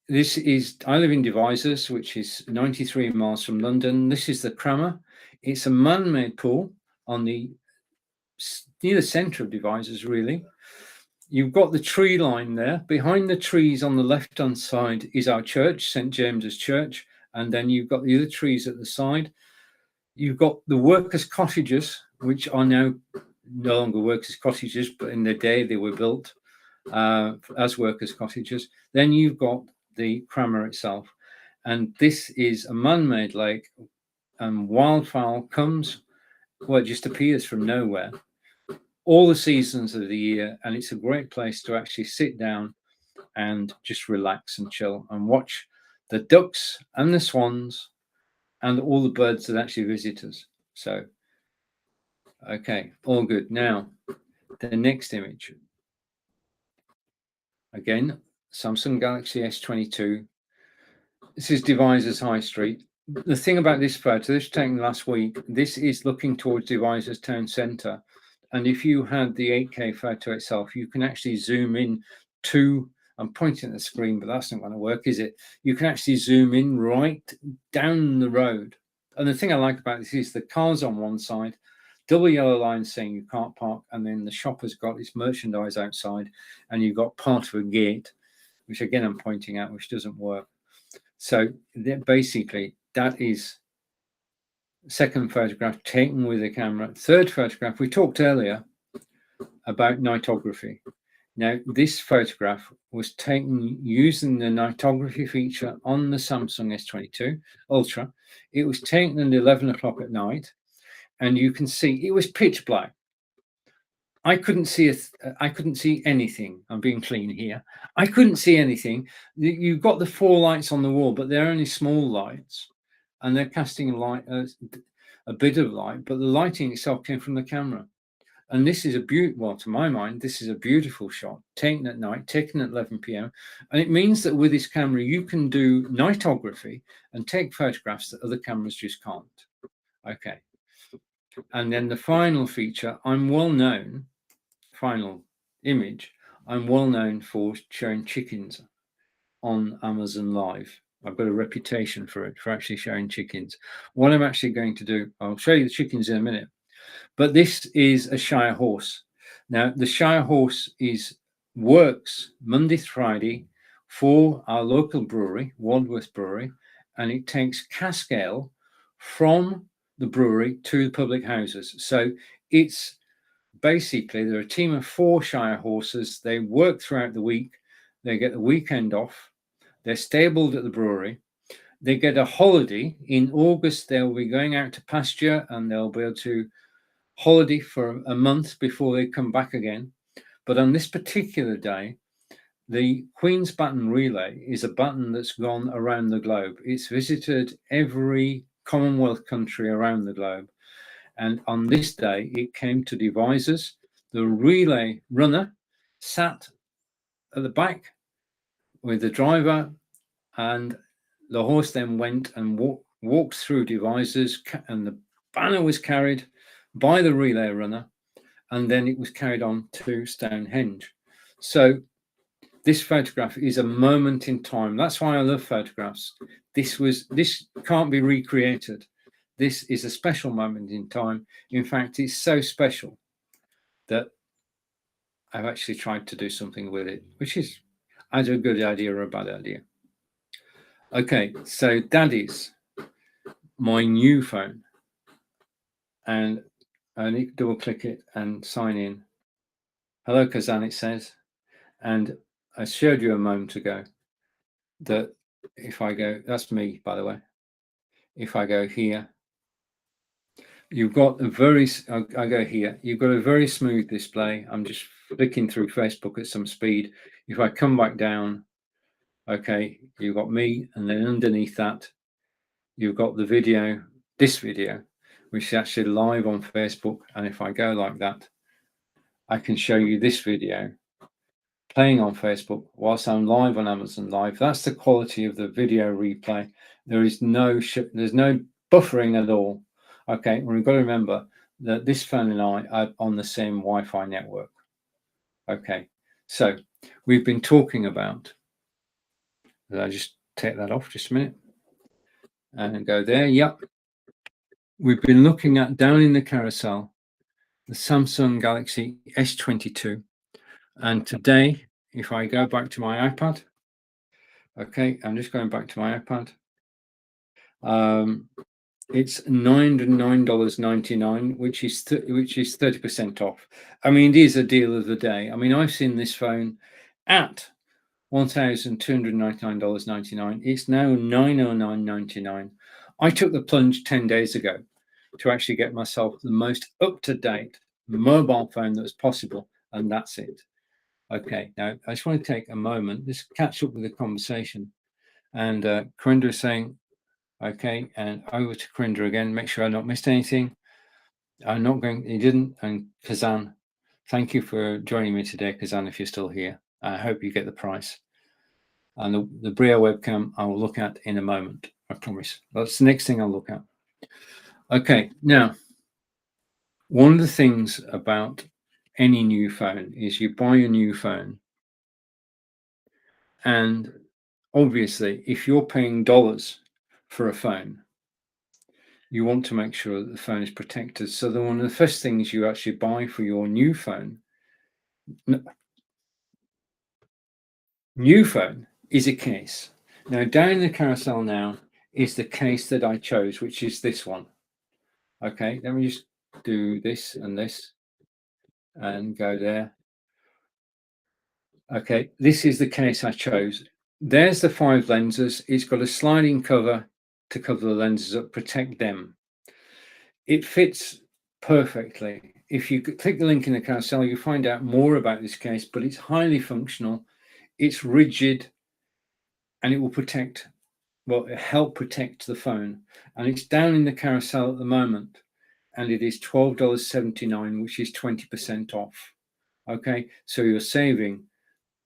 This is, I live in Devizes, which is 93 miles from London. This is the Crammer. It's a man-made pool on near the center of Devizes, really. You've got the tree line there. Behind the trees on the left-hand side is our church, St. James's Church. And then you've got the other trees at the side. You've got the workers' cottages, which are now no longer workers' cottages, but in their day they were built as workers' cottages. Then you've got the Crammer itself. And this is a man-made lake, and wildfowl comes, well, it just appears from nowhere, all the seasons of the year, and it's a great place to actually sit down and just relax and chill and watch the ducks and the swans and all the birds that actually visit us. So, okay, all good. Now, the next image. Again, Samsung Galaxy S22. This is Devizes High Street. The thing about this photo, this was taken last week, this is looking towards Devizes Town Centre. And if you had the 8K photo itself, you can actually zoom in to, I'm pointing at the screen, but that's not going to work, is it? You can actually zoom in right down the road. And the thing I like about this is the cars on one side, double yellow lines saying you can't park, and then the shop has got its merchandise outside, and you've got part of a gate, which again I'm pointing at, which doesn't work. So basically, that is second photograph taken with a camera. Third photograph, we talked earlier about nightography. Now, this photograph was taken using the nightography feature on the Samsung S22 Ultra. It was taken at 11 o'clock at night, and you can see it was pitch black. I couldn't see anything. I'm being clean here. I couldn't see anything. You've got the 4 lights on the wall, but they're only small lights, and they're casting light, a bit of light, but the lighting itself came from the camera. And this is well, to my mind, this is a beautiful shot, taken at night, taken at 11 p.m. And it means that with this camera, you can do nightography and take photographs that other cameras just can't. Okay. And then the final feature, final image, I'm well known for showing chickens on Amazon Live. I've got a reputation for it, for actually showing chickens. What I'm actually going to do, I'll show you the chickens in a minute, but this is a Shire horse. Now, the Shire horse works Monday to Friday for our local brewery, Wadworth Brewery, and it takes cask ale from the brewery to the public houses. So it's basically, they're a team of 4 Shire horses. They work throughout the week. They get the weekend off. They're stabled at the brewery. They get a holiday. In August, they'll be going out to pasture, and they'll be able to holiday for a month before they come back again. But on this particular day, the Queen's Baton Relay is a baton that's gone around the globe. It's visited every Commonwealth country around the globe. And on this day, it came to Devizes. The relay runner sat at the back with the driver, and the horse then went and walked through Devizes, and the banner was carried by the relay runner, and then it was carried on to Stonehenge. So this photograph is a moment in time. That's why I love photographs. This can't be recreated. This is a special moment in time. In fact, it's so special that I've actually tried to do something with it, which is either a good idea or a bad idea. Okay, so that is my new phone. And I need to double click it and sign in. Hello, Kazan, it says. And I showed you a moment ago that if I go, that's me, by the way. If I go here, you've got I go here, you've got a very smooth display. I'm just flicking through Facebook at some speed. If I come back down, okay, you've got me, and then underneath that, you've got the video, this video, which is actually live on Facebook. And if I go like that, I can show you this video playing on Facebook whilst I'm live on Amazon Live. That's the quality of the video replay. There's no buffering at all. Okay, and we've got to remember that this phone and I are on the same Wi-Fi network. Okay, so we've been talking about, I just take that off just a minute and go there. Yep. We've been looking at, down in the carousel, the Samsung Galaxy S22. And today, if I go back to my iPad, okay, I'm just going back to my iPad. It's $909.99, which is 30% off. I mean, it is a deal of the day. I mean, I've seen this phone at $1,299.99. It's now $909.99. I took the plunge 10 days ago to actually get myself the most up-to-date mobile phone that was possible, and that's it. Okay, now I just want to take a moment, just catch up with the conversation. And Corinda is saying, Okay, and over to Corinda again. Make sure I've not missed anything. I'm not going. You didn't. And Kazan, thank you for joining me today, Kazan. If you're still here, I hope you get the price. And the Brio webcam I will look at in a moment. I promise. That's the next thing I'll look at. Okay, now one of the things about any new phone is you buy a new phone, and obviously, if you're paying dollars for a phone, you want to make sure that the phone is protected. So then one of the first things you actually buy for your new phone is a case. Now down in the carousel now is the case that I chose, which is this one. Okay, let me just do this and go there. Okay, this is the case I chose. There's the 5 lenses. It's got a sliding cover to cover the lenses up, protect them. It fits perfectly. If you click the link in the carousel, you find out more about this case, but it's highly functional. It's rigid, and it will protect, well, it help protect the phone. And it's down in the carousel at the moment, and it is $12.79, which is 20% off. Okay, so you're saving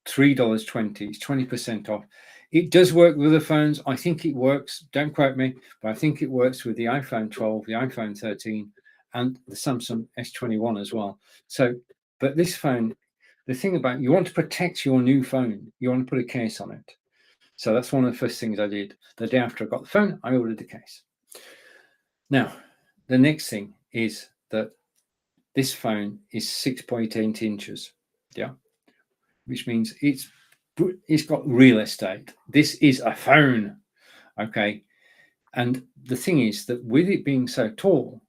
$3.20. It's 20% off. It does work with the phones. I think it works. Don't quote me, but I think it works with the iPhone 12, the iPhone 13, and the Samsung S21 as well. So, but this phone, the thing about, you want to protect your new phone, you want to put a case on it. So that's one of the first things I did. The day after I got the phone, I ordered the case. Now, the next thing is that this phone is 6.8 inches. Yeah. Which means it's got real estate. This is a phone. Okay. And the thing is that with it being so tall,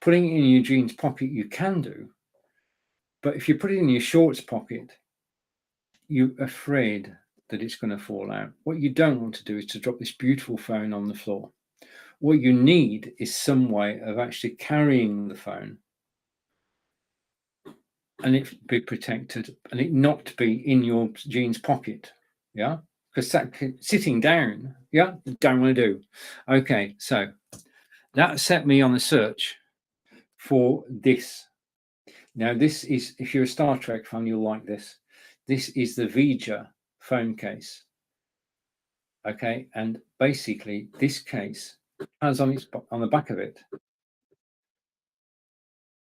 putting it in your jeans pocket, you can do. But if you put it in your shorts pocket, you're afraid that it's going to fall out. What you don't want to do is to drop this beautiful phone on the floor. What you need is some way of actually carrying the phone and it be protected and it not be in your jeans pocket. Yeah. Because that sitting down, yeah, don't want to do. Okay. So that set me on a search for this. Now, this is, if you're a Star Trek fan, you'll like this. This is the Vega phone case. Okay. And basically, this case has on the back of it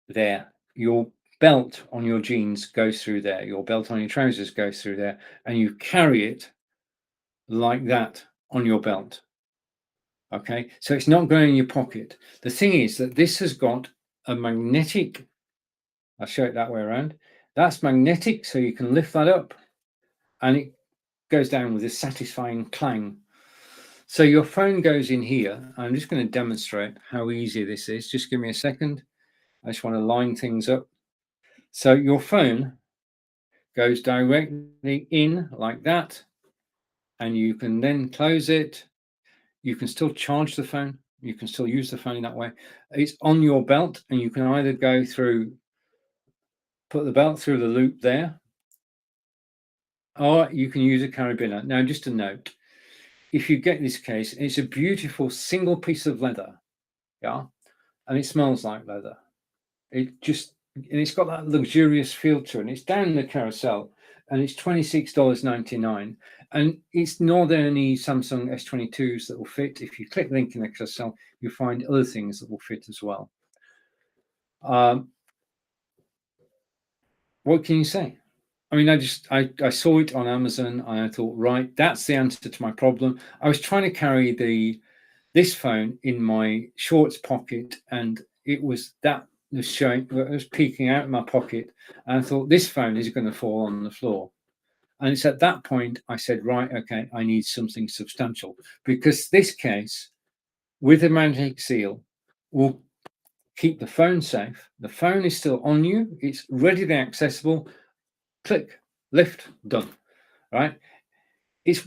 there, your belt on your jeans goes through there, your belt on your trousers goes through there, and you carry it like that on your belt. Okay, so it's not going in your pocket. The thing is that this has got a magnetic, I'll show it that way around. That's magnetic, so you can lift that up and it goes down with a satisfying clang. So your phone goes in here. I'm just going to demonstrate how easy this is. Just give me a second. I just want to line things up. So your phone goes directly in like that, and you can then close it. You can still charge the phone. You can still use the phone in that way. It's on your belt, and you can either go through, put the belt through the loop there, or you can use a carabiner. Now, just a note, if you get this case, it's a beautiful single piece of leather, yeah, and it smells like leather. It just, and it's got that luxurious feel to it. And it's down in the carousel, and it's $26.99. And it's not only Samsung S22s that will fit. If you click the link in the carousel, you'll find other things that will fit as well. What can you say? I mean, I saw it on Amazon and I thought, right, that's the answer to my problem. I was trying to carry this phone in my shorts pocket, and it was showing, it was peeking out of my pocket, and I thought this phone is going to fall on the floor. And it's at that point I said, right, okay, I need something substantial, because this case with a magnetic seal will keep the phone safe. The phone is still on you, it's readily accessible. Click, lift, done. Right? It's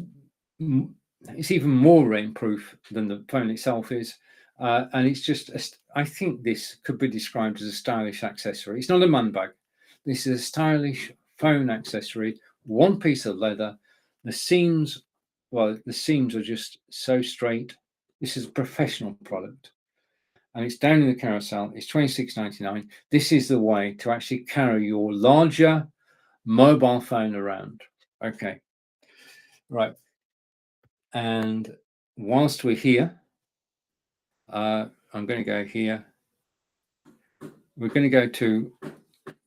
even more rainproof than the phone itself is. And it's just, I think this could be described as a stylish accessory. It's not a man bag. This is a stylish phone accessory, one piece of leather. The seams, well, the seams are just so straight. This is a professional product, and it's down in the carousel. It's $26.99. This is the way to actually carry your larger mobile phone around. Okay, right. And whilst we're here, I'm going to go here. We're going to go to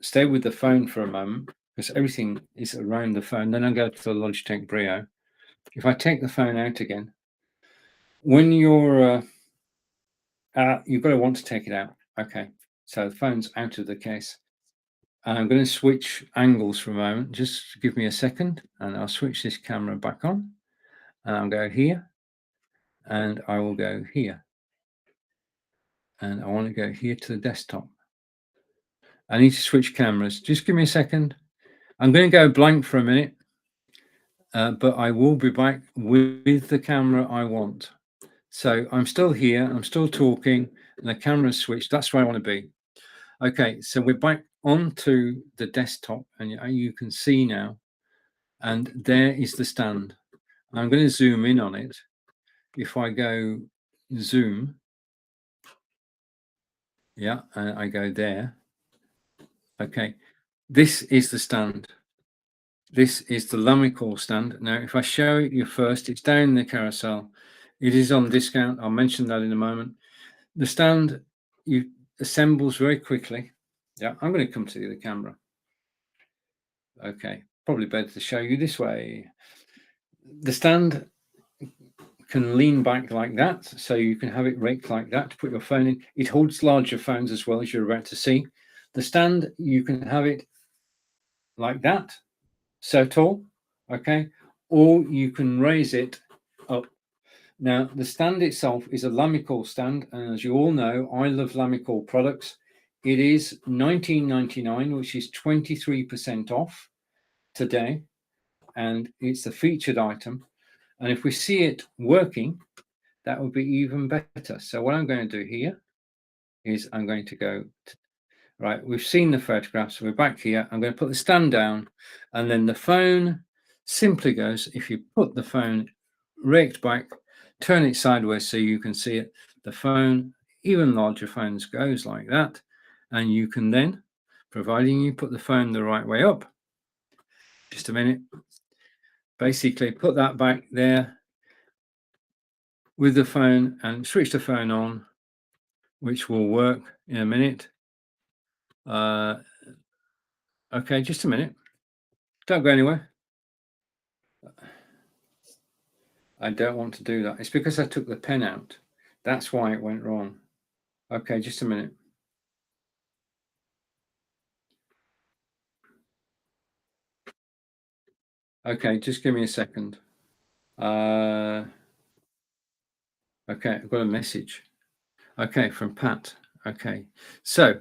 stay with the phone for a moment, because everything is around the phone. Then I'll go to the Logitech Brio. If I take the phone out again, when you're you've got to want to take it out. Okay, so the phone's out of the case. I'm going to switch angles for a moment. Just give me a second, and I'll switch this camera back on, and I'll go here, and I will go here, and I want to go here to the desktop. I need to switch cameras. Just give me a second. I'm going to go blank for a minute, but I will be back with the camera I want. So I'm still here, I'm still talking, and the camera's switched. That's where I want to be. Okay, so we're back onto the desktop, and you can see now, and there is the stand. I'm going to zoom in on it. If I go zoom, yeah, and I go there. Okay, this is the stand. This is the Lamical stand. Now, if I show it you first, it's down in the carousel. It is on discount. I'll mention that in a moment. The stand assembles very quickly. Yeah, I'm going to come to the camera. Okay, probably better to show you this way. The stand can lean back like that, so you can have it raked like that to put your phone in. It holds larger phones as well, as you're about to see. The stand, you can have it like that, so tall, okay, or you can raise it up. Now, the stand itself is a Lamical stand, and as you all know, I love Lamical products. It is $19.99, which is 23% off today, and it's a featured item. And if we see it working, that would be even better. So what I'm going to do here is I'm going to go right. We've seen the photographs. We're back here. I'm going to put the stand down, and then the phone simply goes. If you put the phone raked back, turn it sideways so you can see it, the phone, even larger phones, goes like that, and you can then, providing you put the phone the right way up, just a minute, basically put that back there with the phone and switch the phone on, which will work in a minute. Okay, just a minute. Don't go anywhere. I don't want to do that. It's because I took the pen out. That's why it went wrong. Okay, just a minute. Okay, just give me a second. Okay, I've got a message. Okay, from Pat. Okay, so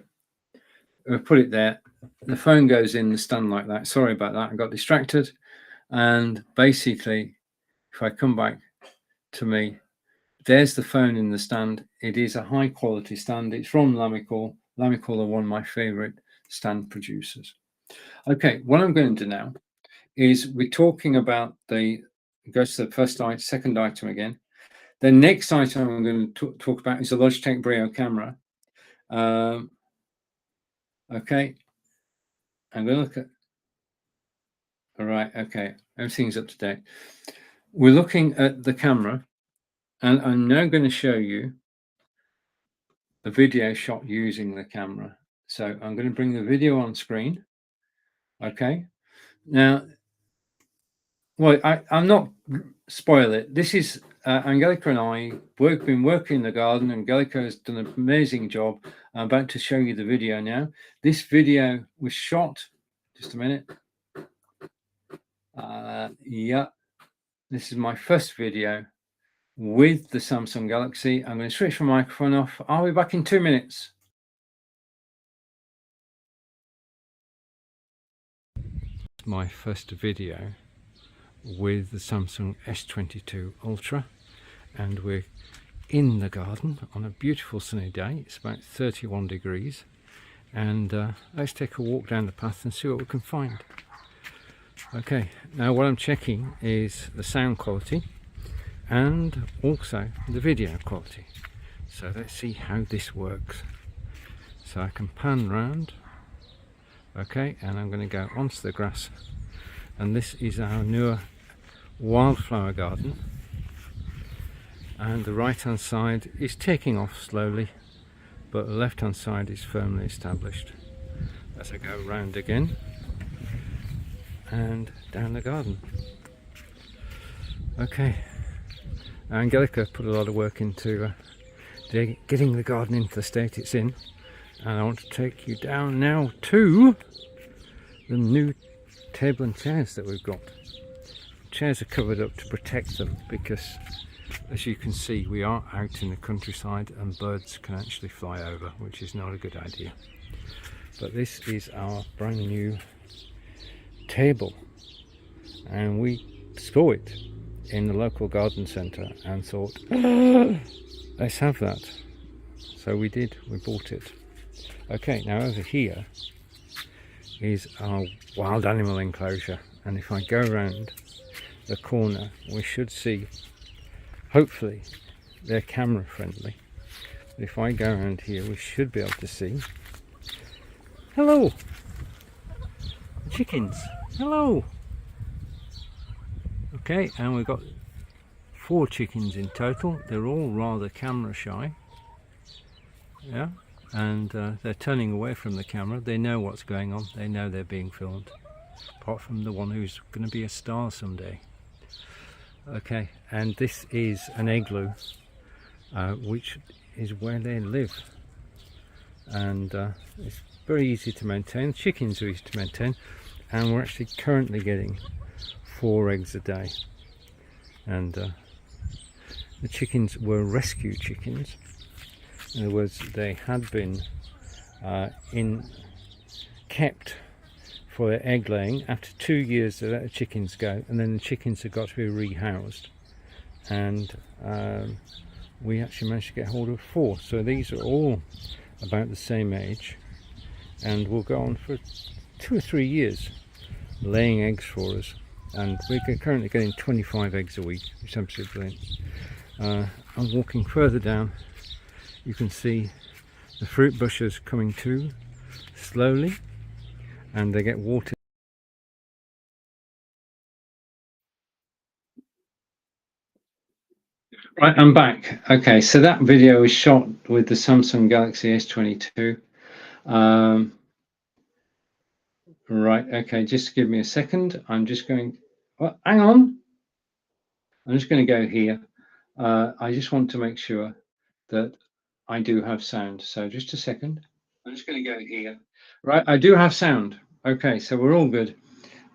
we'll put it there. The phone goes in the stand like that. Sorry about that. I got distracted. And basically, if I come back to me, there's the phone in the stand. It is a high quality stand. It's from Lamical. Lamical are one of my favorite stand producers. Okay, what I'm going to do now is we're talking about go to the first item, second item again. The next item I'm going to talk about is the Logitech Brio camera. Okay, I'm going to look at, all right, okay, everything's up to date. We're looking at the camera, and I'm now going to show you the video shot using the camera. So I'm going to bring the video on screen. Okay, now, well, I'm not spoil it. This is Angelica and I been working in the garden. Angelica has done an amazing job. I'm about to show you the video now. This video was shot, just a minute. Yeah, this is my first video with the Samsung Galaxy. I'm going to switch my microphone off. I'll be back in 2 minutes. My first video with the Samsung S22 Ultra, and we're in the garden on a beautiful sunny day. It's about 31 degrees, and let's take a walk down the path and see what we can find. Okay, now what I'm checking is the sound quality, and also the video quality. So let's see how this works. So I can pan round, okay, and I'm going to go onto the grass, and this is our newer wildflower garden, and the right hand side is taking off slowly, but the left hand side is firmly established. As I go round again and down the garden. Okay, Angelica put a lot of work into getting the garden into the state it's in, and I want to take you down now to the new table and chairs that we've got. Chairs are covered up to protect them because, as you can see, we are out in the countryside and birds can actually fly over, which is not a good idea. But this is our brand new table, and we saw it in the local garden centre and thought, let's have that. So we did, we bought it. Okay, now over here is our wild animal enclosure, and if I go around the corner we should see, hopefully they're camera friendly, but if I go around here we should be able to see, hello chickens, hello. Okay, and we've got 4 chickens in total. They're all rather camera shy, yeah, and they're turning away from the camera. They know what's going on, they know they're being filmed, apart from the one who's going to be a star someday. Okay, and this is an igloo, which is where they live, and it's very easy to maintain. Chickens are easy to maintain, and we're actually currently getting 4 eggs a day, and the chickens were rescue chickens. In other words, they had been kept for their egg laying. After 2 years they let the chickens go, and then the chickens have got to be rehoused, and we actually managed to get hold of 4. So these are all about the same age and will go on for 2 or 3 years laying eggs for us, and we're currently getting 25 eggs a week, which is absolutely brilliant. I'm walking further down, you can see the fruit bushes coming to slowly, and they get watered. Right, I'm back. Okay, so that video is shot with the Samsung Galaxy S22. Right, okay, just give me a second. I'm just going, well, hang on. I'm just going to go here. I just want to make sure that I do have sound. So just a second. I'm just going to go here. Right, I do have sound. Okay, so we're all good.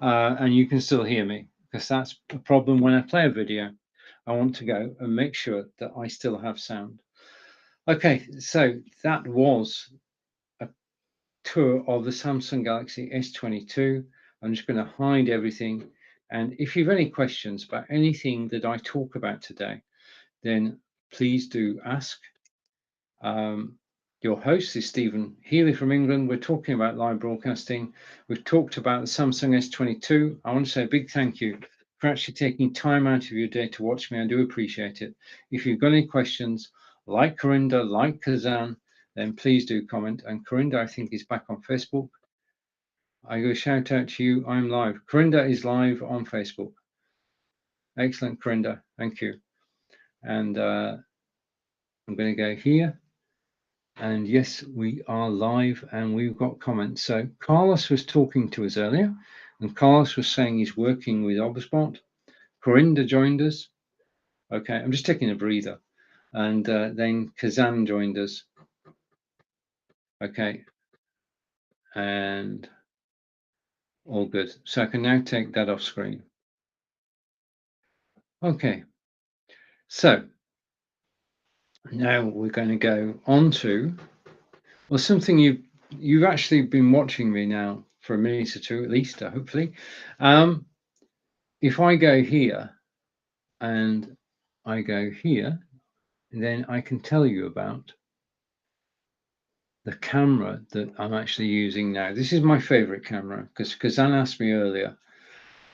And you can still hear me, because that's a problem when I play a video. I want to go and make sure that I still have sound. Okay, so that was a tour of the Samsung Galaxy S22. I'm just going to hide everything. And if you have any questions about anything that I talk about today, then please do ask. Your host is Stephen Healy from England. We're talking about live broadcasting. We've talked about the Samsung S22. I want to say a big thank you for actually taking time out of your day to watch me. I do appreciate it. If you've got any questions, like Corinda, like Kazan, then please do comment. And Corinda, I think, is back on Facebook. I go shout out to you. I'm live. Corinda is live on Facebook. Excellent, Corinda. Thank you. And I'm going to go here. And yes, we are live and we've got comments. So Carlos was talking to us earlier, and Carlos was saying he's working with Obspot. Corinda joined us. Okay, I'm just taking a breather. And then Kazan joined us. Okay, and all good. So I can now take that off screen. Okay, so now we're going to go on to, well, something you've actually been watching me now for a minute or two at least, hopefully. If I go here and I go here, then I can tell you about the camera that I'm actually using now. This is my favorite camera, because Kazan asked me earlier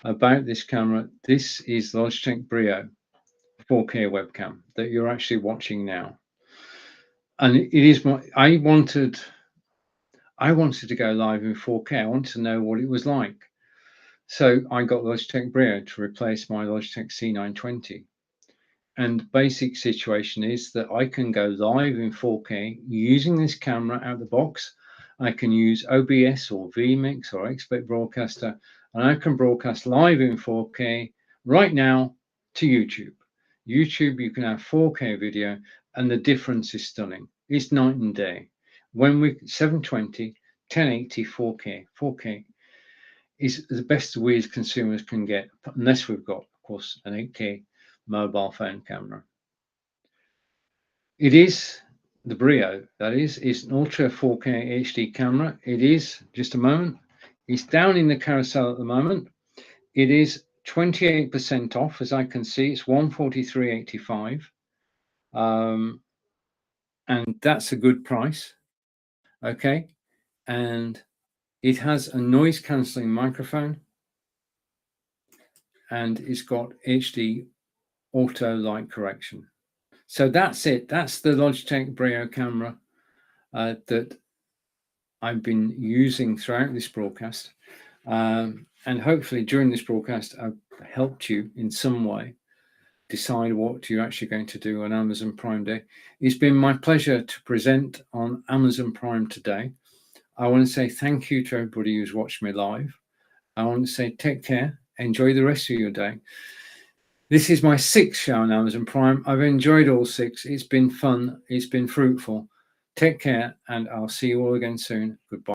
about this camera. This is Logitech Brio. 4K webcam that you're actually watching now. And it is I wanted to go live in 4K. I wanted to know what it was like. So I got Logitech Brio to replace my Logitech C920. And the basic situation is that I can go live in 4K using this camera out of the box. I can use OBS or vMix or Expert Broadcaster, and I can broadcast live in 4K right now to YouTube. YouTube, you can have 4K video, and the difference is stunning. It's night and day. When we 720, 1080, 4K, 4K is the best we as consumers can get, unless we've got, of course, an 8K mobile phone camera. It is the Brio, that is. It's an Ultra 4K HD camera. It is, just a moment, it's down in the carousel at the moment. It is 28% off, as I can see. It's $143.85. And that's a good price. Okay. And it has a noise cancelling microphone. And it's got HD auto light correction. So that's it. That's the Logitech Brio camera that I've been using throughout this broadcast. And hopefully during this broadcast, I've helped you in some way decide what you're actually going to do on Amazon Prime Day. It's been my pleasure to present on Amazon Prime today. I want to say thank you to everybody who's watched me live. I want to say take care. Enjoy the rest of your day. This is my 6th show on Amazon Prime. I've enjoyed all 6. It's been fun. It's been fruitful. Take care, and I'll see you all again soon. Goodbye.